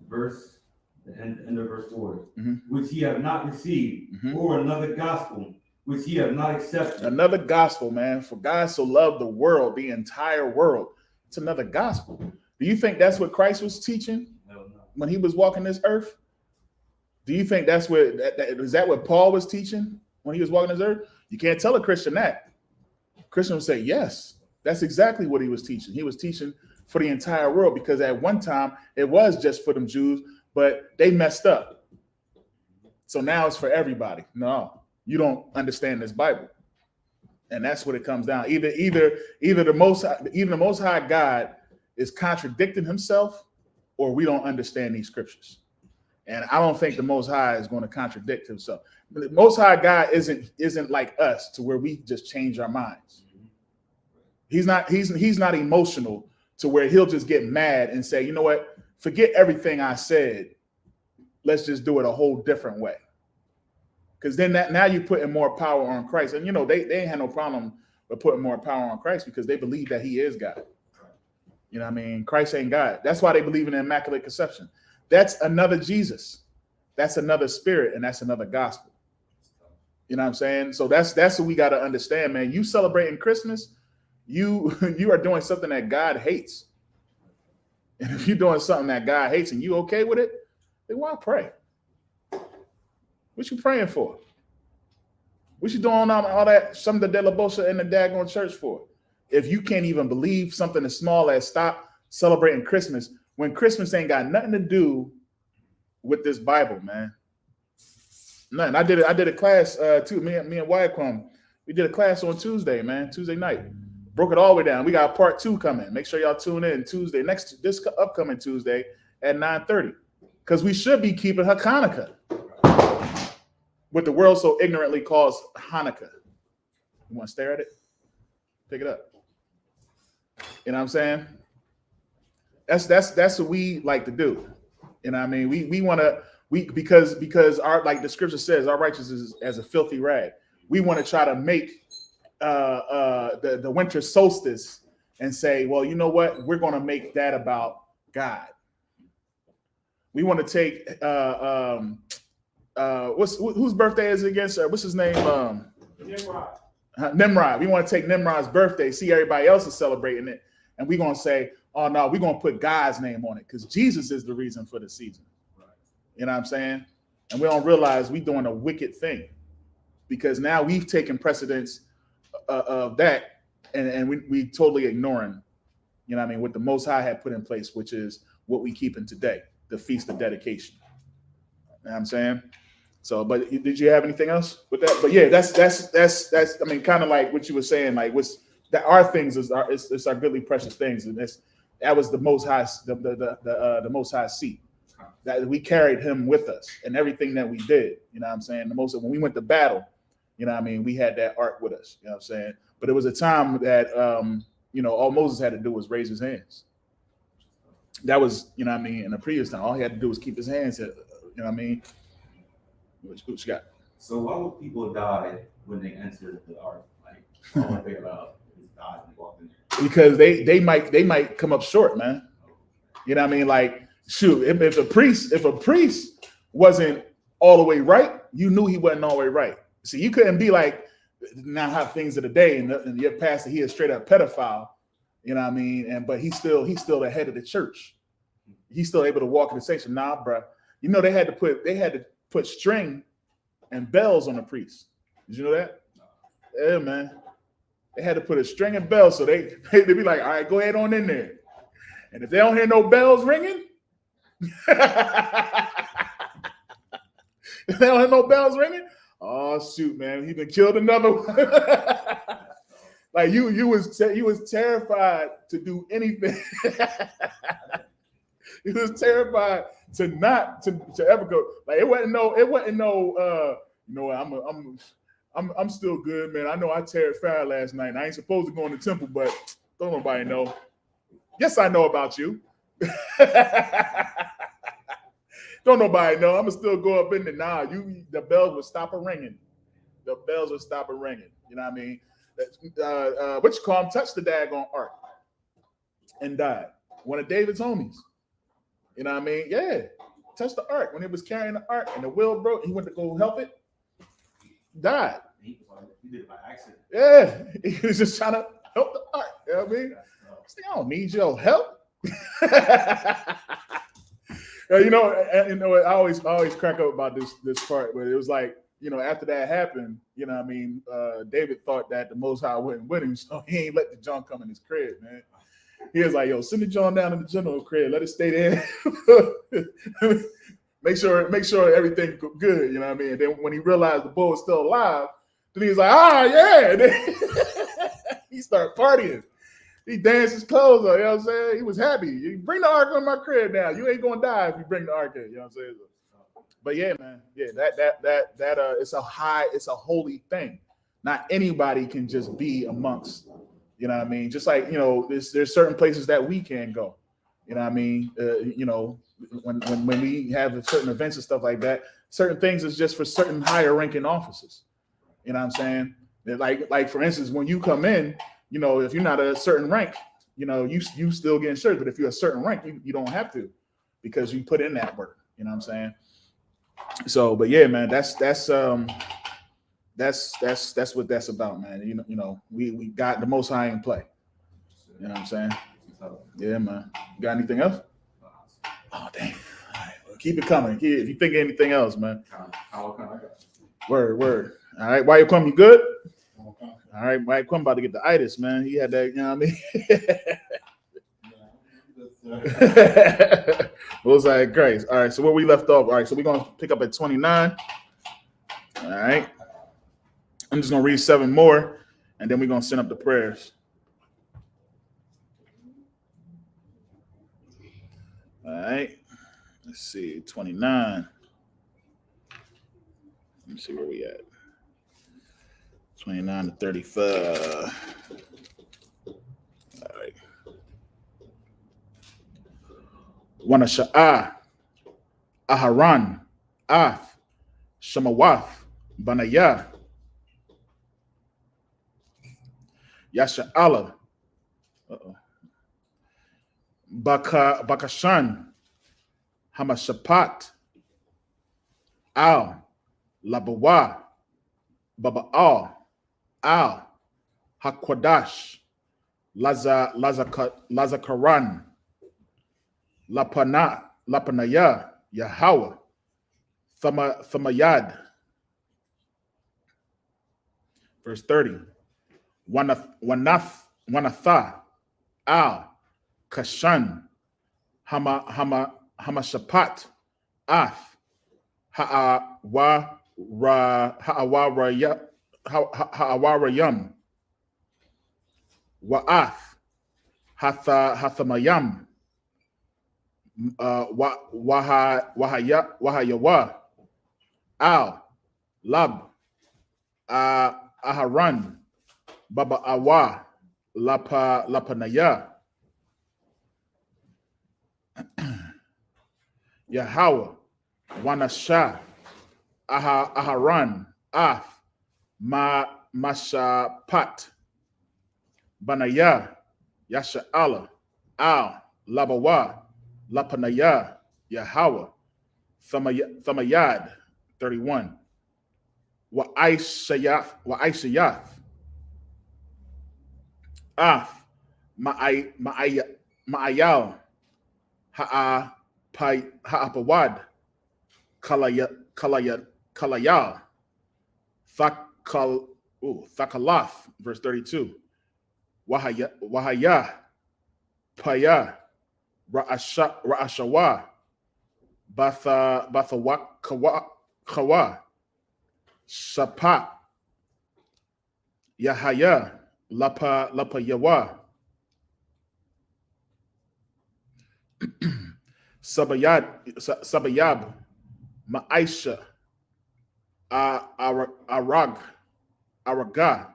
The end of verse 4, mm-hmm. which ye have not received, mm-hmm. or another gospel, which ye have not accepted. Another gospel, man. For God so loved the world, the entire world. It's another gospel. Do you think that's what Christ was teaching when he was walking this earth? Do you think that's is that what Paul was teaching when he was walking this earth? You can't tell a Christian that. Christian would say, yes, that's exactly what he was teaching. He was teaching for the entire world, because at one time it was just for them Jews, but they messed up. So now it's for everybody. No, you don't understand this Bible. And that's what it comes down. Either the Most High God is contradicting himself, or we don't understand these scriptures. And I don't think the Most High is going to contradict himself. The Most High God isn't like us, to where we just change our minds. He's not emotional to where he'll just get mad and say, you know what, forget everything I said. Let's just do it a whole different way. Because then now you're putting more power on Christ. And, you know, they ain't had no problem with putting more power on Christ, because they believe that he is God. You know what I mean? Christ ain't God. That's why they believe in the Immaculate Conception. That's another Jesus. That's another spirit, and that's another gospel. You know what I'm saying? So that's what we got to understand, man. You celebrating Christmas, you are doing something that God hates. And if you're doing something that God hates and you okay with it, then why pray? What you praying for? What you doing all that some of the delabosa in the daggone church for? If you can't even believe something as small as stop celebrating Christmas, when Christmas ain't got nothing to do with this Bible, man. Nothing. I did a class too. Me and Wycombe, we did a class on Tuesday, man. Tuesday night. Broke it all the way down. We got part 2 coming. Make sure y'all tune in Tuesday, this upcoming Tuesday at 9:30. Because we should be keeping Hanukkah, what the world so ignorantly calls Hanukkah. You want to stare at it? Pick it up. You know what I'm saying? That's what we like to do. You know what I mean? We want to, because our, like the scripture says, our righteousness is as a filthy rag. We want to try to make the winter solstice and say, well, you know what? We're going to make that about God. We want to take whose birthday is it against? What's his name? Nimrod. Nimrod. We want to take Nimrod's birthday, see everybody else is celebrating it, and we're going to say, oh no, we're going to put God's name on it, because Jesus is the reason for the season. Right. You know what I'm saying? And we don't realize we're doing a wicked thing, because now we've taken precedence of that, and we totally ignoring, you know what I mean, what the Most High had put in place, which is what we keep in today, the Feast of Dedication. You know what I'm saying? So, but did you have anything else with that? But yeah, that's I mean, kind of like what you were saying, like what's that our things is our goodly precious things, and that was the Most High, the Most High seat. that we carried him with us and everything that we did. You know what I'm saying? The most of when we went to battle, you know what I mean, we had that ark with us. You know what I'm saying? But it was a time that all Moses had to do was raise his hands. That was, you know what I mean, in the previous time, all he had to do was keep his hands, you know what I mean? What you got? So why would people die when they entered the ark? Like, all I think about is died and walked in there. Because they might come up short, man. You know what I mean? Like, shoot, if a priest wasn't all the way right, you knew he wasn't all the way right. See, you couldn't be like, now how things of the day, and your pastor, he is straight up pedophile. You know what I mean? But he's still the head of the church. He's still able to walk in the sanctuary. Nah, bro. You know they had to put string and bells on the priest. Did you know that? Yeah, man. They had to put a string and bells, so they'd be like, all right, go ahead on in there. And if they don't hear no bells ringing, if they don't hear no bells ringing, oh shoot, man, he been killed another one. Like you was terrified to do anything. He was terrified to ever go. Like it wasn't no. I'm still good, man. I know I terrified last night. And I ain't supposed to go in the temple, but don't nobody know. Yes, I know about you. Don't nobody know. I'ma still go up in there. Nah, the bells would stop a ringing. The bells would stop a ringing. You know what I mean? What you call him? Touched the daggone ark and died. One of David's homies. You know what I mean? Yeah. Touched the ark when he was carrying the ark and the wheel broke. He went to go help it. Died. He did it by accident. Yeah. He was just trying to help the ark. You know what I mean? I don't need your help. I always crack up about this part, but it was like, after that happened, you know what I mean, David thought that the Most High wouldn't with him, so he ain't let the John come in his crib, man. He was like, yo, send the John down in the general crib, let it stay there. make sure everything good, you know what I mean? And then when he realized the bull was still alive, then he was like, yeah. And then he started partying. He danced his clothes on, you know what I'm saying? He was happy. You bring the ark on my crib now. You ain't gonna die if you bring the ark in, you know what I'm saying? But yeah, man, yeah, that it's a holy thing. Not anybody can just be amongst, you know what I mean? Just like, there's certain places that we can go, you know what I mean? When we have certain events and stuff like that, certain things is just for certain higher ranking officers, you know what I'm saying? Like for instance, when you come in, if you're not a certain rank, you still get insured. But if you're a certain rank, you don't have to, because you put in that work. You know what I'm saying? So, but yeah, man, that's what that's about, man. We got the Most High in play. You know what I'm saying? Yeah, man. You got anything else? Oh, dang. All right, well, keep it coming. If you think of anything else, man. Word. All right, why you come? You good? All right, Mike Quinn about to get the itis, man. He had that, you know what I mean? What was that? Grace. All right, so where we left off. All right, so we're going to pick up at 29. All right. I'm just going to read 7 more, and then we're going to send up the prayers. All right. Let's see, 29. Let me see where we at. 29 to 35. All right. Wanasha'ah, Aharan, Af, Shemawaf, Banayah, Yasha'ala, Bakashan, Hamashapat, Al, Labawa, Baba'al, Al, Hakwadash, Lazakaran, Lapanaya, Yahweh, Thamayad. Verse 30. Wanatha, Al, Kashan, Hamashapat, Af, Ha'awarayam, Wa'af, Hathamayam, Wahayawa, Al, Lab, Aharan, Baba Awa, Lapanaya, Yahweh, Wanasha, Aharan, Af, Mashapat, Banaya, Yasha Allah, Al, Labawa, Lapanaya, Yahweh, Thamayad, 31. Wa'ishayath, Af, Ma'ayal, Ha'apawad, Kalayal, Thakalath, verse 32. Wahaya, Paya, Ra'ashawa, Kawa, Sapa, Yahaya, Lapa Yawa, Sabayab, Ma'aisha, Araga,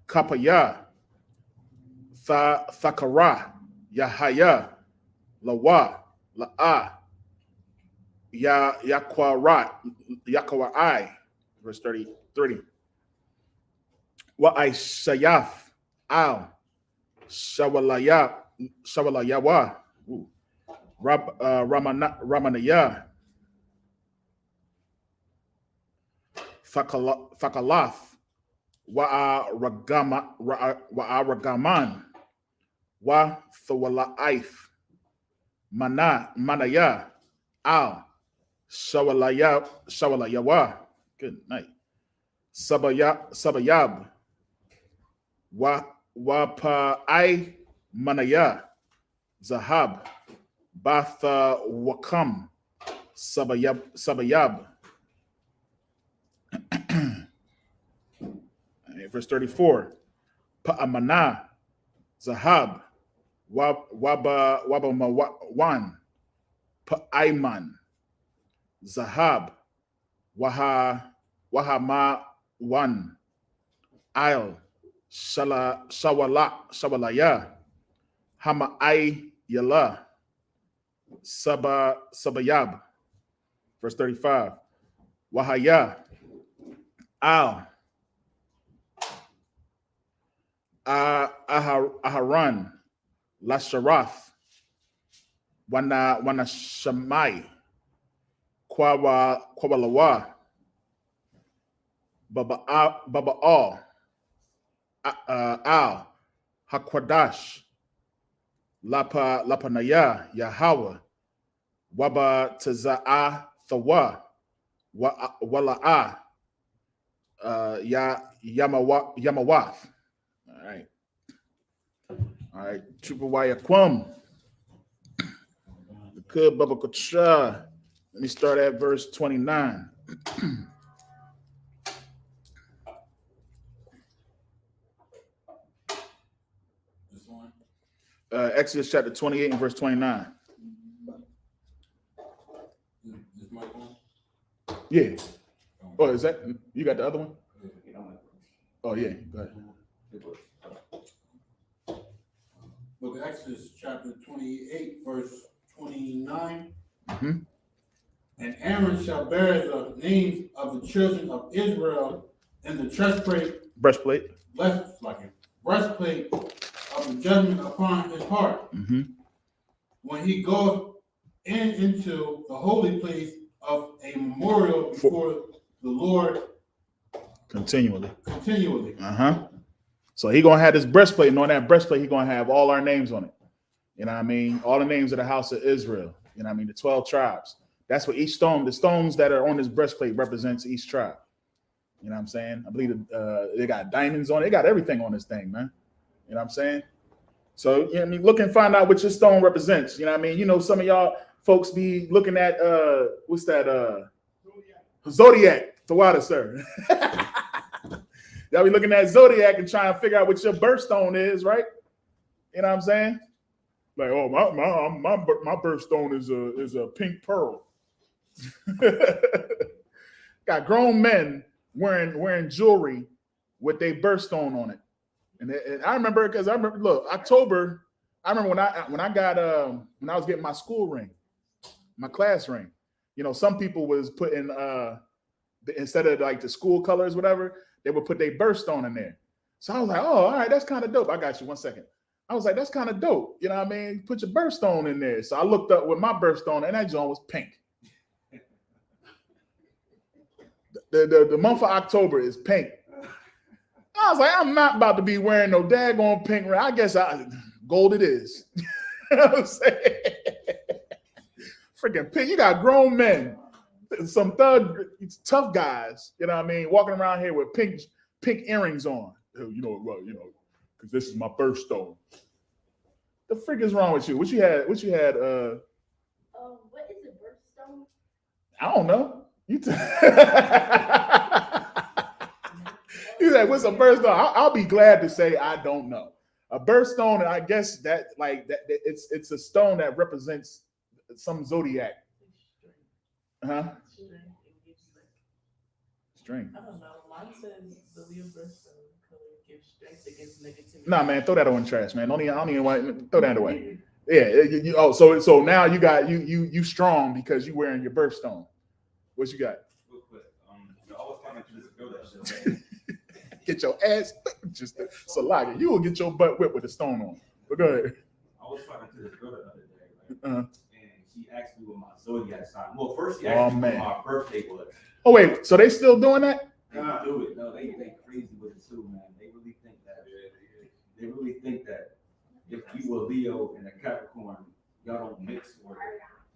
Kapaya, Thakara, Yahaya, Lawa, La'a, Yakwarai, verse 30. Wa'ishayath, Al, Shawalayawa, Ramanaya, Thakalath, Wa'aragaman, Thawalaith, Manaya, Al, Shawalayawa, good night, Sabayab, Wapa'ai, Manaya, Zahab, Batha Wakam, Sabayab. Verse 34. Pa'amana, Zahab, Wabamawan, Pa'aiman, Zahab, Wahamawan, Ail, Shawalaya, Hama'ai Yala, Sabayab. Verse 35. Wahaya, Al, Aharan, Lasharath, Wana Shamai, Kwalawa, Baba'al, Al, Hakwadash, Lapanaya, Yahweh, Waba Taza'a Thawa, Wala'a, Yamawath. All right. Chupawaya Kwam. Good Baba Kacha. Let me start at verse 29. Exodus chapter 28 and verse 29. Yeah. Oh, is that you got the other one? Oh yeah. Go ahead. Book of Exodus, chapter 28, verse 29. Mm-hmm. And Aaron shall bear the names of the children of Israel in the breastplate of the judgment upon his heart. Mm-hmm. When he goes into the holy place of a memorial before the Lord continually. Uh-huh. So he gonna have this breastplate, and on that breastplate, he gonna have all our names on it. You know what I mean? All the names of the house of Israel. You know what I mean? The 12 tribes. That's what each stone, the stones that are on this breastplate represents each tribe. You know what I'm saying? I believe they got diamonds on it. They got everything on this thing, man. You know what I'm saying? So, you know what I mean? Look and find out what your stone represents. You know what I mean? You know, some of y'all folks be looking at, what's that? Zodiac. The water, sir. Y'all be looking at Zodiac and trying to figure out what your birthstone is, right? You know what I'm saying? Like, oh, my birthstone is a pink pearl. Got grown men wearing jewelry with their birthstone on it. And I remember, because I remember, look, October, I remember when I was getting my school ring, my class ring. You know, some people was putting instead of like the school colors, whatever, they would put their birthstone in there. So I was like, oh, all right, that's kind of dope. I got you 1 second. I was like, that's kind of dope. You know what I mean? Put your birthstone in there. So I looked up with my birthstone, and that joint was pink. The month of October is pink. I was like, I'm not about to be wearing no daggone pink ring. I guess gold it is. You know what I'm saying? Freaking pink. You got grown men, some tough guys, you know what I mean, walking around here with pink earrings on. You know, well, you know, because this is my birthstone. The frick is wrong with you? What you had? What is a birthstone? I don't know. You like, what's a birthstone? I'll be glad to say I don't know. A birthstone, I guess that it's a stone that represents some zodiac. Strength. I don't know. Mine says the Leo birthstone color gives strength against negativity. Nah, man, throw that on trash, man. I don't even want throw that away. Yeah. So now you got you strong because you wearing your birthstone. What you got? Real quick, I was talking to this girl that other day. Get your ass just Salaga. You will get your butt whipped with a stone on. But go ahead. I was talking to this girl the other day, right? Uh-huh. And she asked me what my zodiac sign. Well, first she asked me what my birthday was. Oh wait, so they still doing that? They do it. No, they crazy with it too, man. They really think that if you were Leo and a Capricorn, y'all don't mix or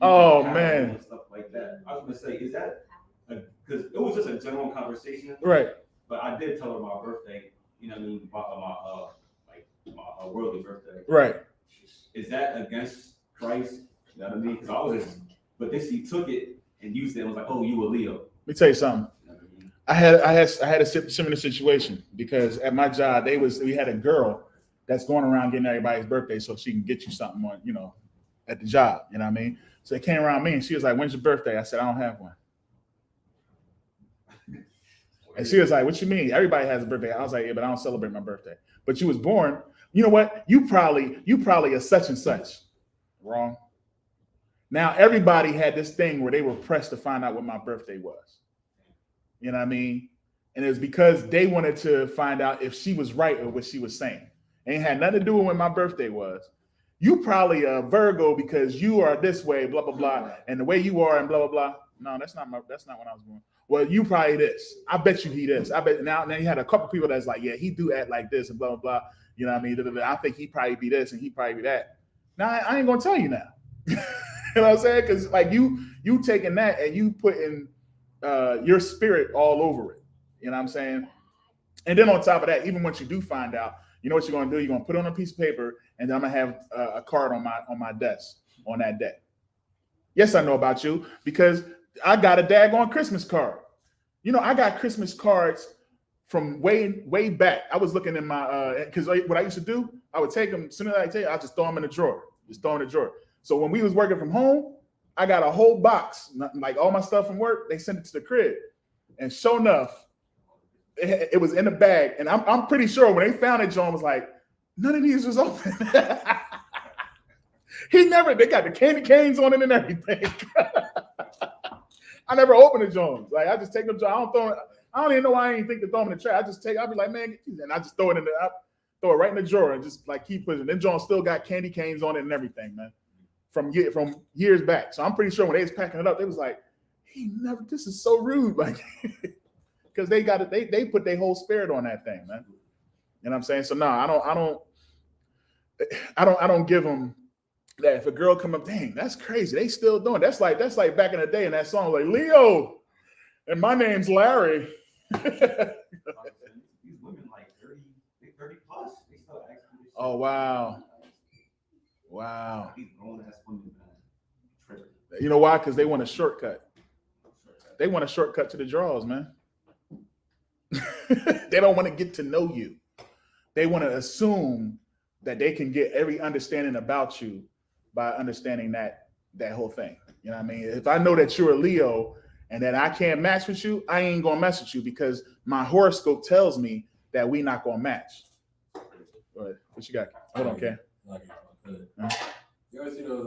Oh man, and stuff like that. I was gonna say, is that because it was just a general conversation, right? But I did tell her my birthday. You know what I mean? My worldly birthday. Right. Is that against Christ? You know what I mean? Because I was, but then she took it and used it and was like, "Oh, you a Leo." Let me tell you something. I had a similar situation because at my job we had a girl that's going around getting everybody's birthday so she can get you something on, you know, at the job. You know what I mean? So they came around me and she was like, "When's your birthday?" I said, "I don't have one." And she was like, "What you mean? Everybody has a birthday." I was like, "Yeah, but I don't celebrate my birthday." But you was born. You know what? You probably a such and such. Wrong. Now everybody had this thing where they were pressed to find out what my birthday was. You know what I mean? And it was because they wanted to find out if she was right or what she was saying. It ain't had nothing to do with when my birthday was. You probably a Virgo because you are this way, blah, blah, blah, and the way you are and blah, blah, blah. No, that's not when I was born. Well, you probably this. I bet you he this. I bet now you had a couple people that's like, yeah, he do act like this and blah, blah, blah. You know what I mean? I think he probably be this and he probably be that. Now I ain't gonna tell you now. You know what I'm saying? Because like you taking that and you putting your spirit all over it. You know what I'm saying? And then on top of that, even once you do find out, you know what you're gonna do? You're gonna put it on a piece of paper, and then I'm gonna have a card on my desk on that day. Yes, I know about you because I got a daggone Christmas card. You know, I got Christmas cards from way back. I was looking in my because what I used to do, I would take them. As soon as I take, I just throw them in the drawer. Just throw them in the drawer. So when we was working from home, I got a whole box, like all my stuff from work. They sent it to the crib, and sure enough, it was in the bag. And I'm pretty sure when they found it, John was like, none of these was open. They got the candy canes on it and everything. I never opened the Jones. Like I just take them. I don't even know why I ain't think to throw them in the trash. I'll be like, man, and I just throw it right in the drawer and just like keep pushing. Then John still got candy canes on it and everything, man, from years back. So I'm pretty sure when they was packing it up, they was like, this is so rude, like, because they got it. They put their whole spirit on that thing, man. You know what I'm saying? So no, I don't give them that. If a girl come up, dang, that's crazy. They still doing that's like back in the day in that song, like Leo, and my name's Larry. These women like 30 plus, they still asking. Oh wow. These grown ass women, man. You know why? Because they want a shortcut. They want a shortcut to the draws, man. They don't want to get to know you. They want to assume that they can get every understanding about you by understanding that whole thing. You know what I mean? If I know that you're a Leo and that I can't match with you, I ain't gonna mess with you because my horoscope tells me that we not gonna match. Go ahead. What you got? Hold on, Ken. You ever see those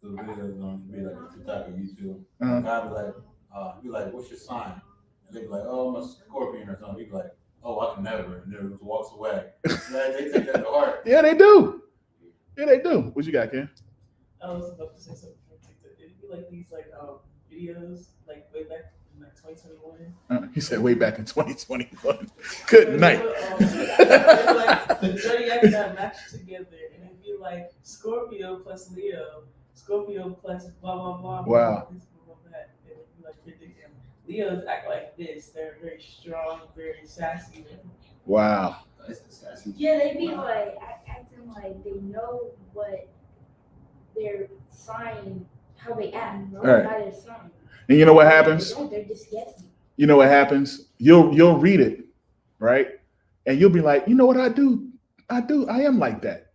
videos on be like TikTok or YouTube? Uh-huh. God be like, what's your sign? And they be like, oh, I'm a Scorpion or something. He be like, oh, I can never, and then just walks away. They take that to heart. Yeah, they do. Yeah, they do. What you got, Ken? I was about to say something from TikTok. Did it be like these videos like way back in like 2021? He said way back in 2021. Good night. The zodiacs that match together, and it'd be like Scorpio plus Leo, Scorpio plus blah blah blah. Wow. This, blah, blah, that. It would be like predicting. Leos act like this. They're very strong, very sassy. Wow. Yeah, they be like acting like they know what their sign, how they act, Right. by their sign. And you know what happens? They don't, they're just guessing. You know what happens? You'll read it, right? And you'll be like, you know what I do? I am like that.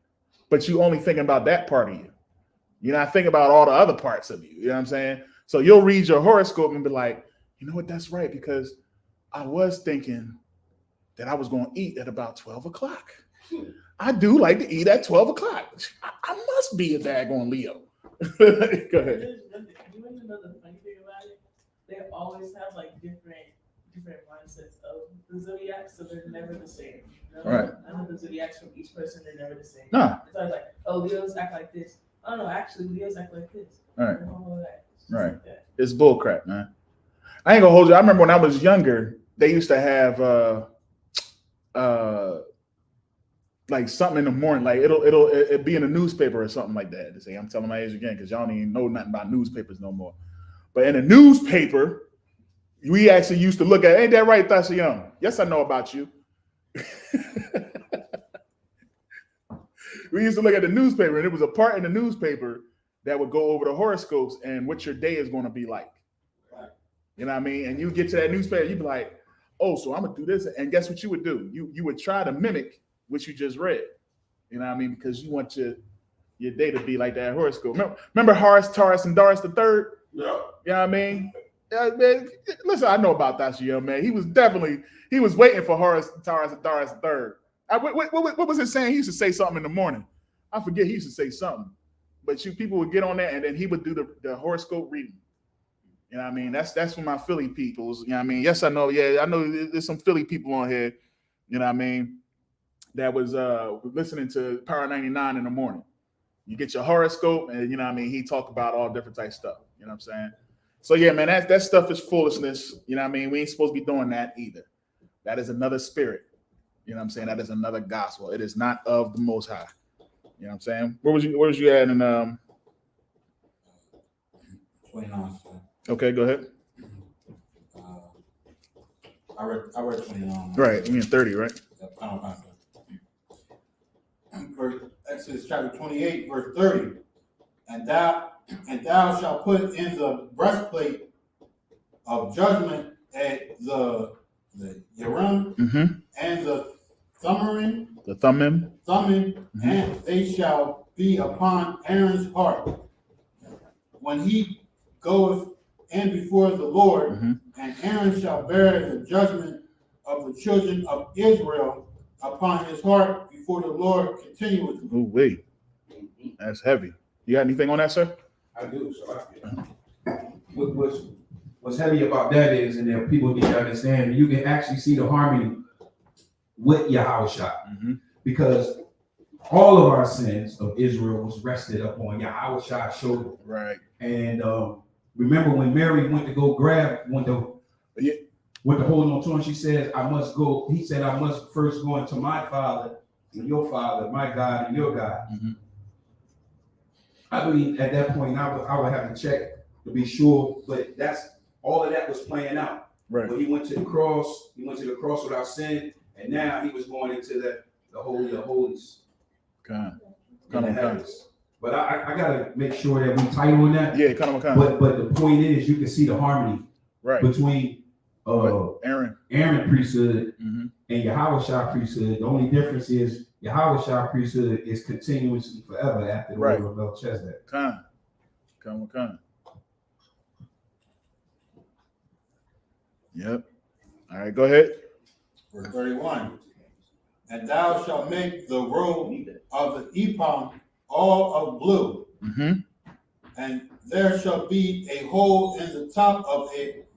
But you only thinking about that part of you. You're not thinking about all the other parts of you. You know what I'm saying? So you'll read your horoscope and be like, you know what? That's right, because I was thinking that I was going to eat at about 12 o'clock. I do like to eat at 12 o'clock. I must be a daggone Leo. Go ahead. You want to know the funny thing about it? They always have like different mindsets of the zodiac, so they're never the same. You know? Right. None of the zodiacs from each person are never the same. Nah. It's always like, oh, Leos act like this. Oh no, actually, Leos act like this. Right. Right. Right. It's bullcrap, man. I ain't gonna hold you. I remember when I was younger, they used to have like something in the morning, like it'll be in a newspaper or something like that. To say, I'm telling my age again because y'all don't even know nothing about newspapers no more. But in a newspaper, we actually used to look at, ain't that right, Thasha Young? Yes, I know about you. We used to look at the newspaper, and there was a part in the newspaper that would go over the horoscopes and what your day is going to be like. You know what I mean? And you get to that newspaper, you'd be like, oh, so I'm gonna do this. And guess what you would do? You would try to mimic what you just read. You know what I mean? Because you want your day to be like that horoscope. Remember Horus, Taurus, and Doris the Third? Yeah. You know what I mean? Yeah, man, listen, I know about that shit, man. He was waiting for Horus, Taurus, and Doris the Third. What was it saying? He used to say something in the morning. I forget. He used to say something. But people would get on there, and then he would do the horoscope reading. You know what I mean? That's for my Philly peoples. You know what I mean? Yes, I know. Yeah, I know there's some Philly people on here, you know what I mean, that was listening to Power 99 in the morning. You get your horoscope, and you know what I mean, he talked about all different types of stuff. You know what I'm saying? So yeah, man, that stuff is foolishness. You know what I mean? We ain't supposed to be doing that either. That is another spirit. You know what I'm saying? That is another gospel. It is not of the Most High. You know what I'm saying? Where was you at in 29. Okay, go ahead. I read 29. Right, you mean 30, right? Exodus chapter 28, verse 30. And thou shalt put in the breastplate of judgment at the Urim and the Thummim. And they shall be upon Aaron's heart when he goeth in before the Lord, and Aaron shall bear the judgment of the children of Israel upon his heart before the Lord continuously. Oh, wait. That's heavy. You got anything on that, sir? I do. So what's heavy about that is, and then people need to understand, you can actually see the harmony with Yahushua, because all of our sins of Israel was rested upon Yahushua's shoulder. Right. And remember when Mary went to go went to hold on to him, she said, I must go. He said, I must first go into my father and your father, my God and your God. I believe at that point I would have to check to be sure, but that's all of that was playing out. Right. When he went to the cross, without sin, and now he was going into the Holy of Holies. Kind in the heavens. But I gotta make sure that we tight on that. Yeah, kind of. But the point is, you can see the harmony between Aaron priesthood and Yahushua priesthood. The only difference is Yahweh priesthood is continuously forever after the Right. order of Melchizedek. Come. Yep. All right, go ahead. Verse 31. And thou shalt make the robe of the ephod all of blue, and there shall be a hole in the top of it,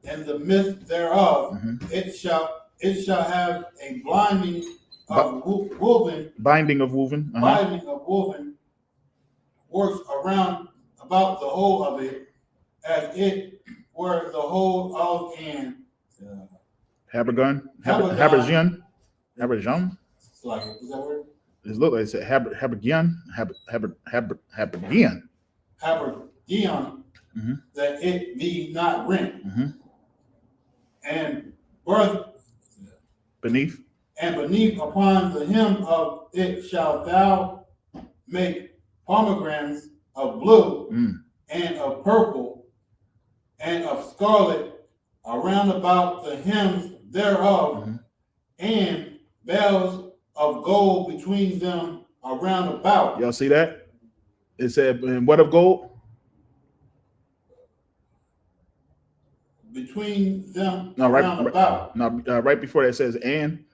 in the midst thereof. It shall have a binding of woven. Binding of woven. Binding of woven works around about the whole of it, as it were the whole of an Habergan. Like, is that word? It look like it said Habergian. Habergian. Habergion, that it be not rent. And birth beneath upon the hem of it shalt thou make pomegranates of blue and of purple and of scarlet around about the hems thereof, and bells of gold between them around about. Y'all see that? It said, and what of gold? Between them No, about. No, right before that says and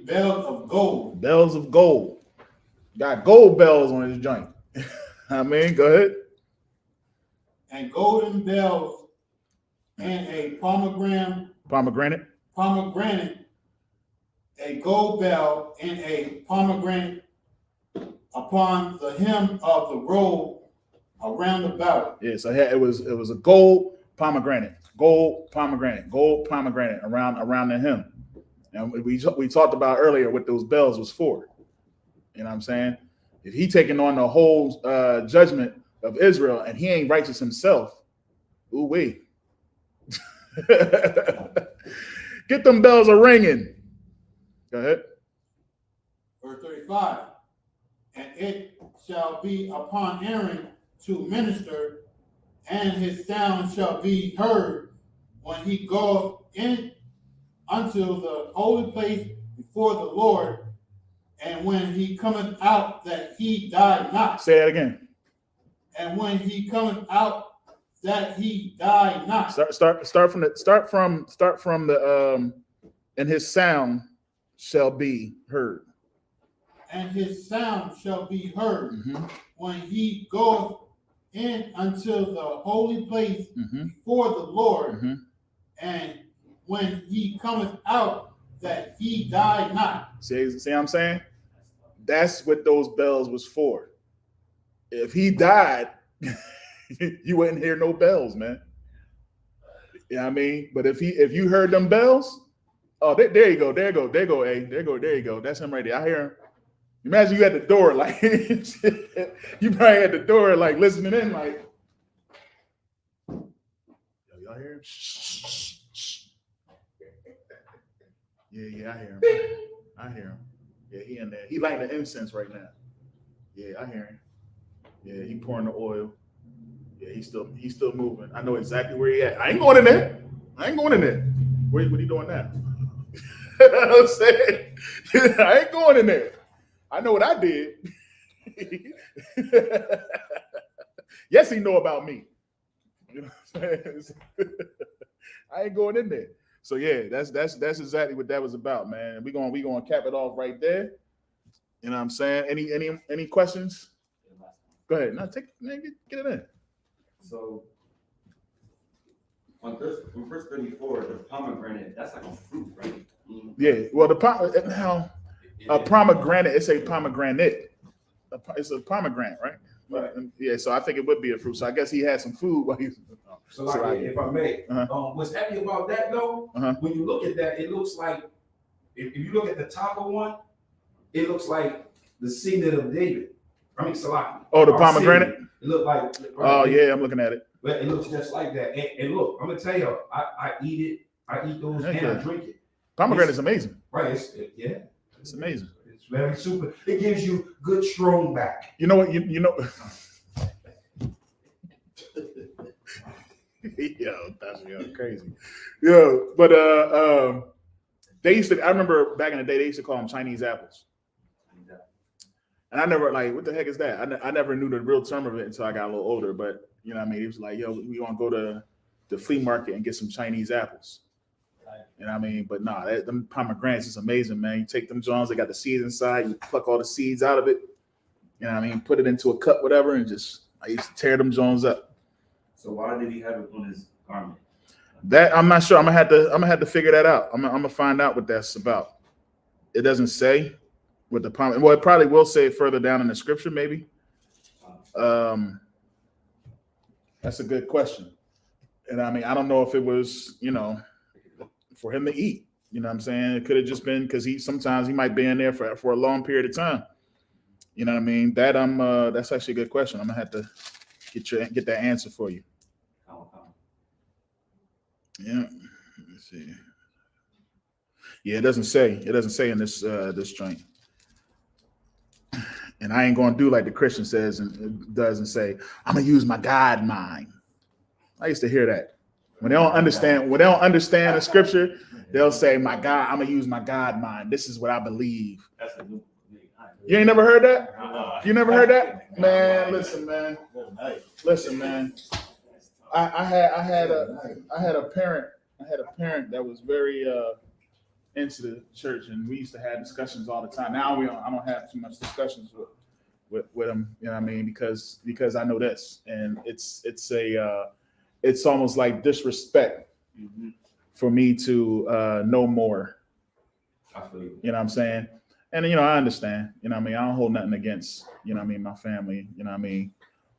bells of gold. Bells of gold. Got gold bells on his joint. I mean, go ahead. And golden bells and a pomegranate, a gold bell and a pomegranate upon the hem of the robe around about. Yeah, so it was a gold pomegranate around the hem. And we talked about earlier what those bells was for. You know what I'm saying? If he taking on the whole judgment of Israel and he ain't righteous himself, ooh wee. Get them bells a ringing. Go ahead. Verse 35. And it shall be upon Aaron to minister, and his sound shall be heard when he goeth in unto the holy place before the Lord, and when he cometh out, that he die not. Say that again. And when he cometh out, that he die not. Start from the and his sound shall be heard. And his sound shall be heard when he goeth in unto the holy place before the Lord, and when he cometh out, that he die not. See what I'm saying? That's what those bells was for. If he died, you wouldn't hear no bells, man. You know what I mean? But if you heard them bells, oh, there you go, there you go. That's him right there. I hear him. Imagine you at the door, like you probably at the door, like listening in, like, yo, y'all hear him? Shh. Yeah, I hear him. Yeah, he in there. He lighting the incense right now. Yeah, I hear him. Yeah, he pouring the oil. Yeah, he's still moving. I know exactly where he at. I ain't going in there. What are you doing now? You know what I'm saying? I ain't going in there. I know what I did. Yes, he know about me. You know what I'm saying? I ain't going in there. So yeah, that's exactly what that was about, man. We gonna cap it off right there. You know what I'm saying? Any questions? Go ahead. Now get it in. So on verse 34, the pomegranate, that's like a fruit, right? Yeah. Well, a pomegranate, it's a pomegranate. It's a pomegranate, right? Right. Yeah. So I think it would be a fruit. So I guess he had some food while he was. So like, if I may, what's happy about that though, when you look at that, it looks like, if you look at the top of one, it looks like the signet of David. I mean, Salaki. Oh, the pomegranate? Signet. It looked like. Oh yeah, I'm looking at it. But it looks just like that. And look, I'm gonna tell you, I eat it. I eat those and I drink it. Pomegranate is amazing. Right. It's amazing. It's very super. It gives you good strong back. You know what? You know. Yo, that's crazy. Yo, but They used to. I remember back in the day, they used to call them Chinese apples. And I never like, what the heck is that? I never knew the real term of it until I got a little older. But you know what I mean? It was like, yo, we want to go to the flea market and get some Chinese apples. You know what I mean? But nah, them pomegranates is amazing, man. You take them Johns, they got the seeds inside. You pluck all the seeds out of it. You know what I mean? Put it into a cup, whatever, and I used to tear them Johns up. So why did he have it on his garment? That I'm not sure. I'm gonna have to figure that out. I'm gonna find out what that's about. It doesn't say with the pomegranate. Well, it probably will say it further down in the scripture, maybe. That's a good question. And I mean, I don't know if it was, for him to eat. You know what I'm saying? It could have just been because sometimes he might be in there for a long period of time. You know what I mean? That's actually a good question. I'm gonna have to get that answer for you. Yeah. Let's see. Yeah, it doesn't say in this joint. And I ain't gonna do like the Christian says and does and say, I'm gonna use my God mind. I used to hear that. When they don't understand the scripture, they'll say, my God, I'm gonna use my God mind. This is what I believe. You ain't never heard that? You never heard that? Man, listen, man. I had a parent that was very into the church, and we used to have discussions all the time. Now I don't have too much discussions with him, you know what I mean? Because I know this, and it's almost like disrespect for me to know more. I feel you. You know what I'm saying? And I understand. You know what I mean? I don't hold nothing against, my family,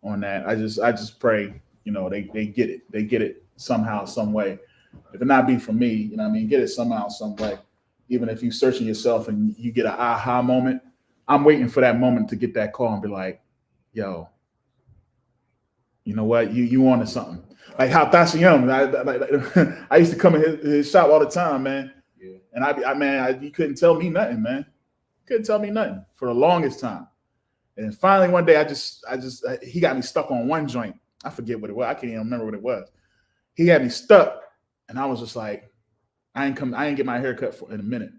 on that. I just pray, they get it. They get it somehow, some way. If it not be for me, get it somehow, some way. Even if you searching yourself and you get an aha moment, I'm waiting for that moment to get that call and be like, yo, you know what? You wanted something. Like how Tasha Young, I used to come in his shop all the time, man. Yeah. And you couldn't tell me nothing, man. Couldn't tell me nothing for the longest time. And then finally one day he got me stuck on one joint. I forget what it was. I can't even remember what it was. He had me stuck, and I was just like, I ain't get my hair cut in a minute.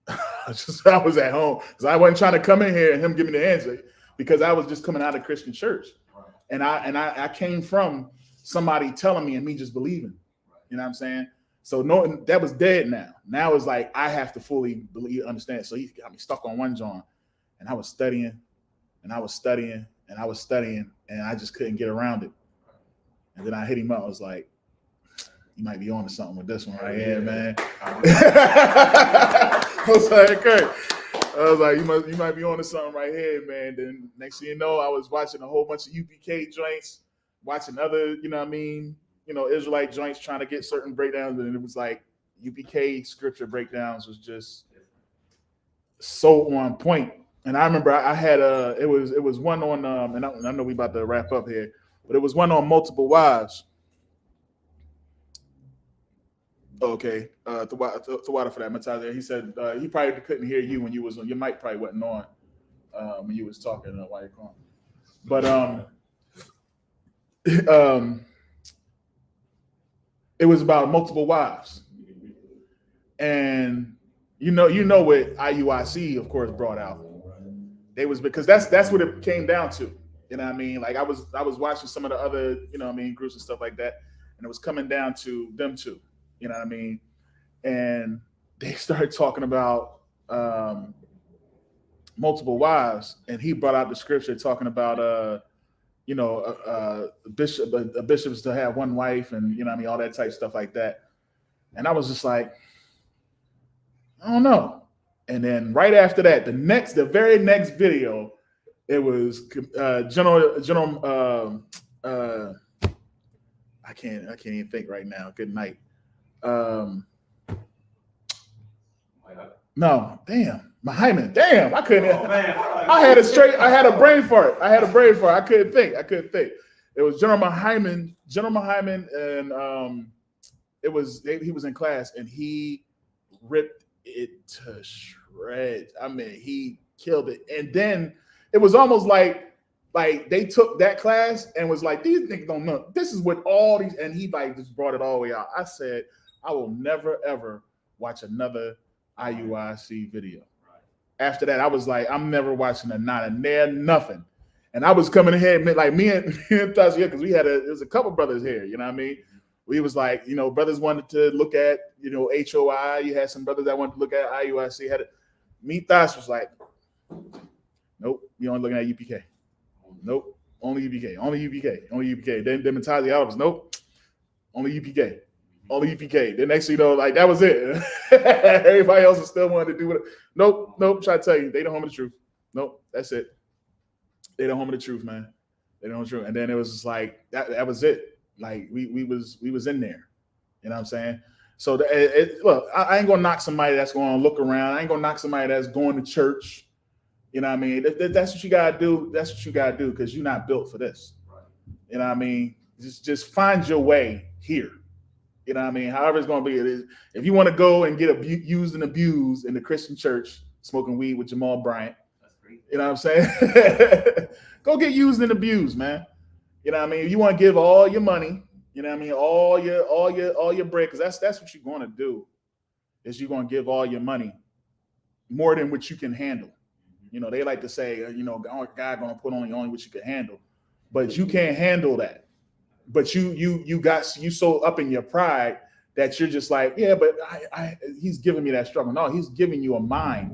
I was at home because I wasn't trying to come in here and him give me the answer because I was just coming out of Christian church. And I came from somebody telling me and me just believing. You know what I'm saying? So no, that was dead now. Now it's like I have to fully believe, understand. So he got me stuck on one John, and I was studying, and I was studying, and I was studying, and I just couldn't get around it. And then I hit him up. I was like, "You might be on to something with this one right here, man." I was like, "You might be on to something right here, man." Then next thing you know, I was watching a whole bunch of UPK joints, watching other, Israelite joints trying to get certain breakdowns, and it was like UPK scripture breakdowns was just so on point. And I remember I had it was one on and I know we about to wrap up here, but it was one on multiple wives. Okay, the water for that Matazia. He said he probably couldn't hear you when you was on. Your mic probably wasn't on when you was talking while you're calling. But it was about multiple wives, and you know what IUIC of course brought out. They was because that's what it came down to. You know what I mean? Like I was watching some of the other groups and stuff like that, and it was coming down to them two. You know what I mean? And they started talking about multiple wives, and he brought out the scripture talking about a bishop's to have one wife, and all that type of stuff like that. And I was just like, I don't know. And then right after that, the very next video, it was General. I can't even think right now. Good night. No, damn, Hyman. Damn, I couldn't. Oh, man. I had a brain fart. I couldn't think. It was General Hyman, and he was in class, and he ripped it to shreds. I mean, he killed it. And then it was almost like they took that class and was like, these niggas don't know. This is what all these, and he just brought it all the way out. I said, I will never ever watch another IUIC video. After that, I was like, I'm never watching nothing. And I was coming ahead, like me and Thus, yeah, because there was a couple brothers here, you know what I mean? We was like, brothers wanted to look at, HOI. You had some brothers that wanted to look at IUIC. Me, Thus was like, nope, you only looking at UPK. Nope, only UPK, only UPK, only UPK. Then Matazi was, nope, only UPK. Only UPK. The next thing you know, like that was it. Everybody else is still wanting to do it. Nope. Try to tell you, they the home of the truth. Nope, that's it. They the home of the truth, man. They the home of the truth. And then it was just like that was it. Like we was in there. You know what I'm saying? So look, I ain't gonna knock somebody that's going to look around. I ain't gonna knock somebody that's going to church. You know what I mean? That's what you gotta do. That's what you gotta do because you're not built for this. You know what I mean? Just find your way here. You know what I mean? However it's going to be. If you want to go and get used and abused in the Christian church, smoking weed with Jamal Bryant, that's great. You know what I'm saying? Go get used and abused, man. You know what I mean? If you want to give all your money, you know what I mean? All your bread, because that's what you're going to do, is you're going to give all your money more than what you can handle. They like to say, God going to put only what you can handle, but you can't handle that. But you so up in your pride that you're just like, yeah, but he's giving me that struggle. No, he's giving you a mind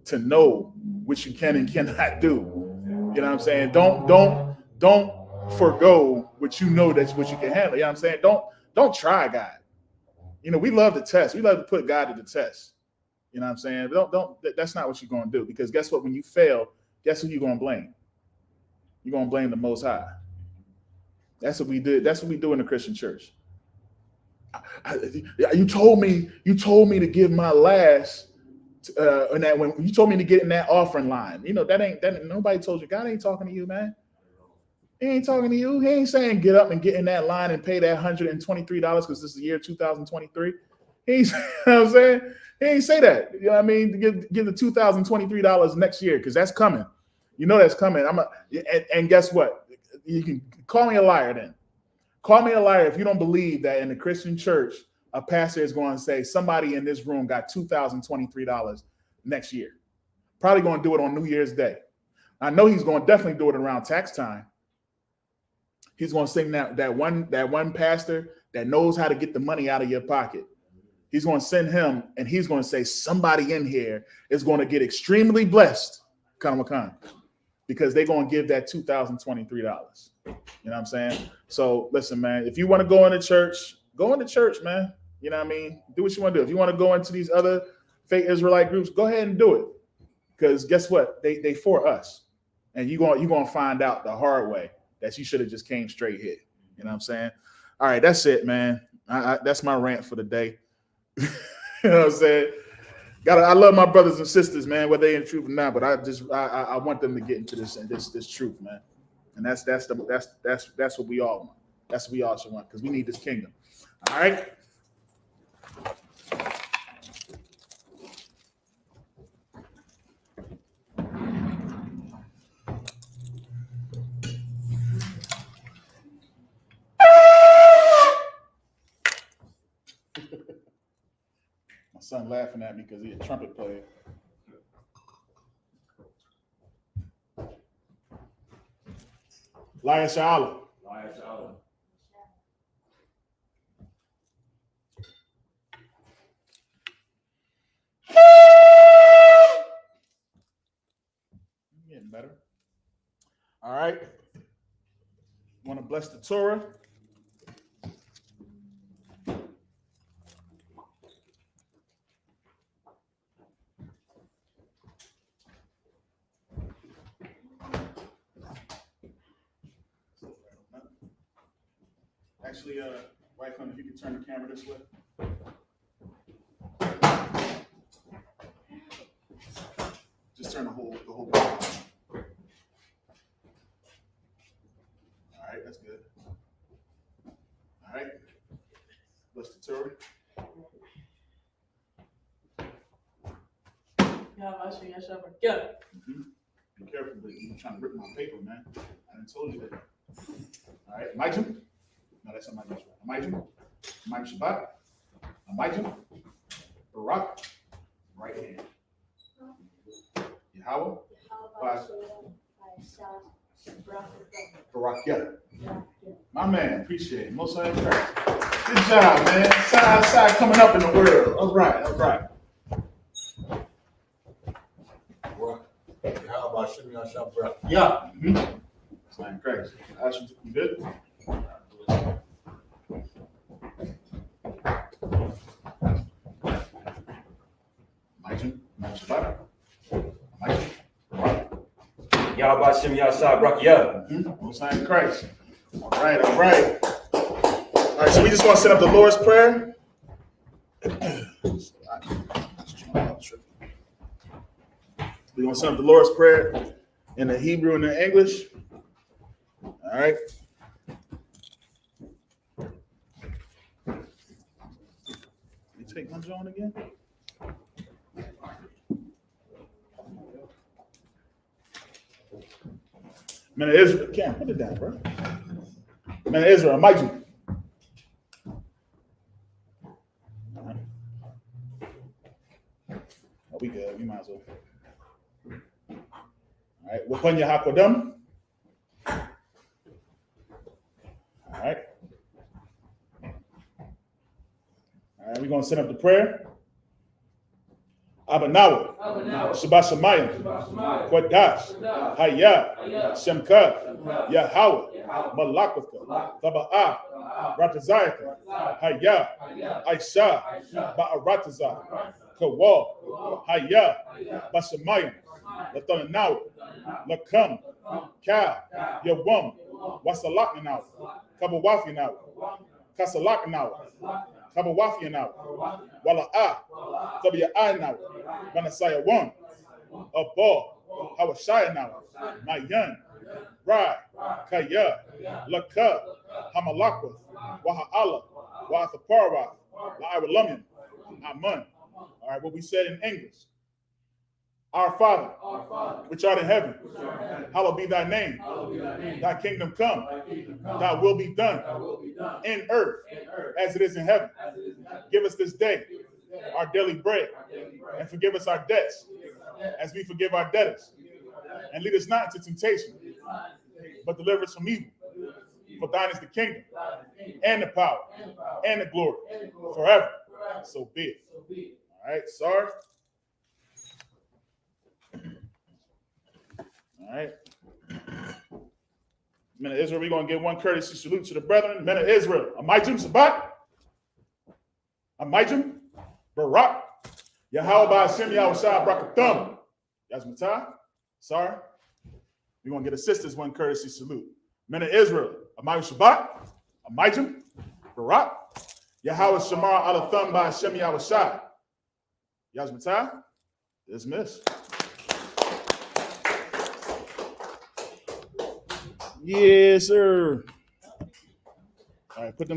to know what you can and cannot do. You know what I'm saying? Don't forgo what you know that's what you can handle. You know what I'm saying? Don't try God. We love to test. We love to put God to the test. You know what I'm saying? Don't that's not what you're going to do, because guess what? When you fail, guess who you're going to blame? You're going to blame the Most High. That's what we did. That's what we do in the Christian church. You told me to give my last, and that when you told me to get in that offering line, that ain't nobody told you. God ain't talking to you, man. He ain't talking to you. He ain't saying get up and get in that line and pay that $123 because this is the year 2023. He ain't, you know what I'm saying? He ain't say that. You know what I mean? Give the $2,023 next year because that's coming. That's coming. And guess what? You can call me a liar then. Call me a liar if you don't believe that in the Christian church, a pastor is going to say somebody in this room got $2,023 next year. Probably going to do it on New Year's Day. I know he's going to definitely do it around tax time. He's going to sing that one pastor that knows how to get the money out of your pocket. He's going to send him and he's going to say somebody in here is going to get extremely blessed. Because they're going to give that $2,023. You know what I'm saying? So listen, man, if you want to go into church, man. You know what I mean? Do what you want to do. If you want to go into these other fake Israelite groups, go ahead and do it. Because guess what? They for us. And you're going to find out the hard way that you should have just came straight here. You know what I'm saying? All right, that's it, man. That's my rant for the day. You know what I'm saying? I love my brothers and sisters, man, whether they're in truth or not, but I want them to get into this truth, man. And that's what we all want. That's what we all should want, because we need this kingdom. All right. My son laughing at me because he's a trumpet player. Liar Sha'ala. Liar Sha'ala. Getting better. All right. Want to bless the Torah? Actually, White Hunter, if you can turn the camera this way. Just turn the whole camera. All right, that's good. All right. Bless the Torah. Get Be careful, but you're trying to rip my paper, man. I done told you that. All right, Micah. No, that's not Micah. Micah Shabbat. Micah. Barak. Right hand. Yahweh. Barak. Yeah. My man, appreciate it. Most of that. Good job, man. Side coming up in the world. All right. How about Shimmy Shabbat? Yeah. It's not crazy. You good? Y'all about Shimmy outside, Brock, yeah. Most High in Christ. All right. All right, so we just want to set up the Lord's Prayer. We're going to set up the Lord's Prayer in the Hebrew and the English. All right. Let me take my John again. Man of Israel, can't put it down, bro. Man of Israel, Mike. Oh, we good. We might as well. All right. Wapanya Hakodam. All right. All right. We're going to set up the prayer. Abanawa, Shabbat Shemayim, Quadash, Hayah, Shemka, Yahweh, Malakaka, Taba'ah, Ratazayaka, Hayah, Aisha, Ba'aratazah, Kawal, Hayah, Bashamayim, Latananawa, Lakam, Ka, Yawam, Wasalakanawa, Kabawafinawa, Kasalakanawa, Kabawafinawa, Wala'ah, Tabia'anawa, Manasaya 1, Abba, Hawashayanawa, Mayan, Rai, Kaya, Laka, Hamalakwah, Waha'ala, Wa'athaparath, La'iralumian, Amun. All right, what we said in English. Our Father, which art in heaven, hallowed be thy name. Thy kingdom come, thy will be done in earth as it is in heaven. Give us this day our daily bread, and forgive us our debts as we forgive our debtors. And lead us not into temptation, but deliver us from evil. For thine is the kingdom, and the power, and the glory, forever. So be it. All right, sorry. All right. Men of Israel, we're going to give one courtesy salute to the brethren. Men of Israel, Amijim Sabbat, Amijim Barak, Yahweh Ba'asim Yahushua Brakathum. Yazmatah, sorry. We're going to get the sisters one courtesy salute. Men of Israel, Amijim Shabbat, Amijim Barak, Yahweh Shamar Alathum Ba'asim Yahushua. Yazmatah, dismissed. Yes, sir. All right, put them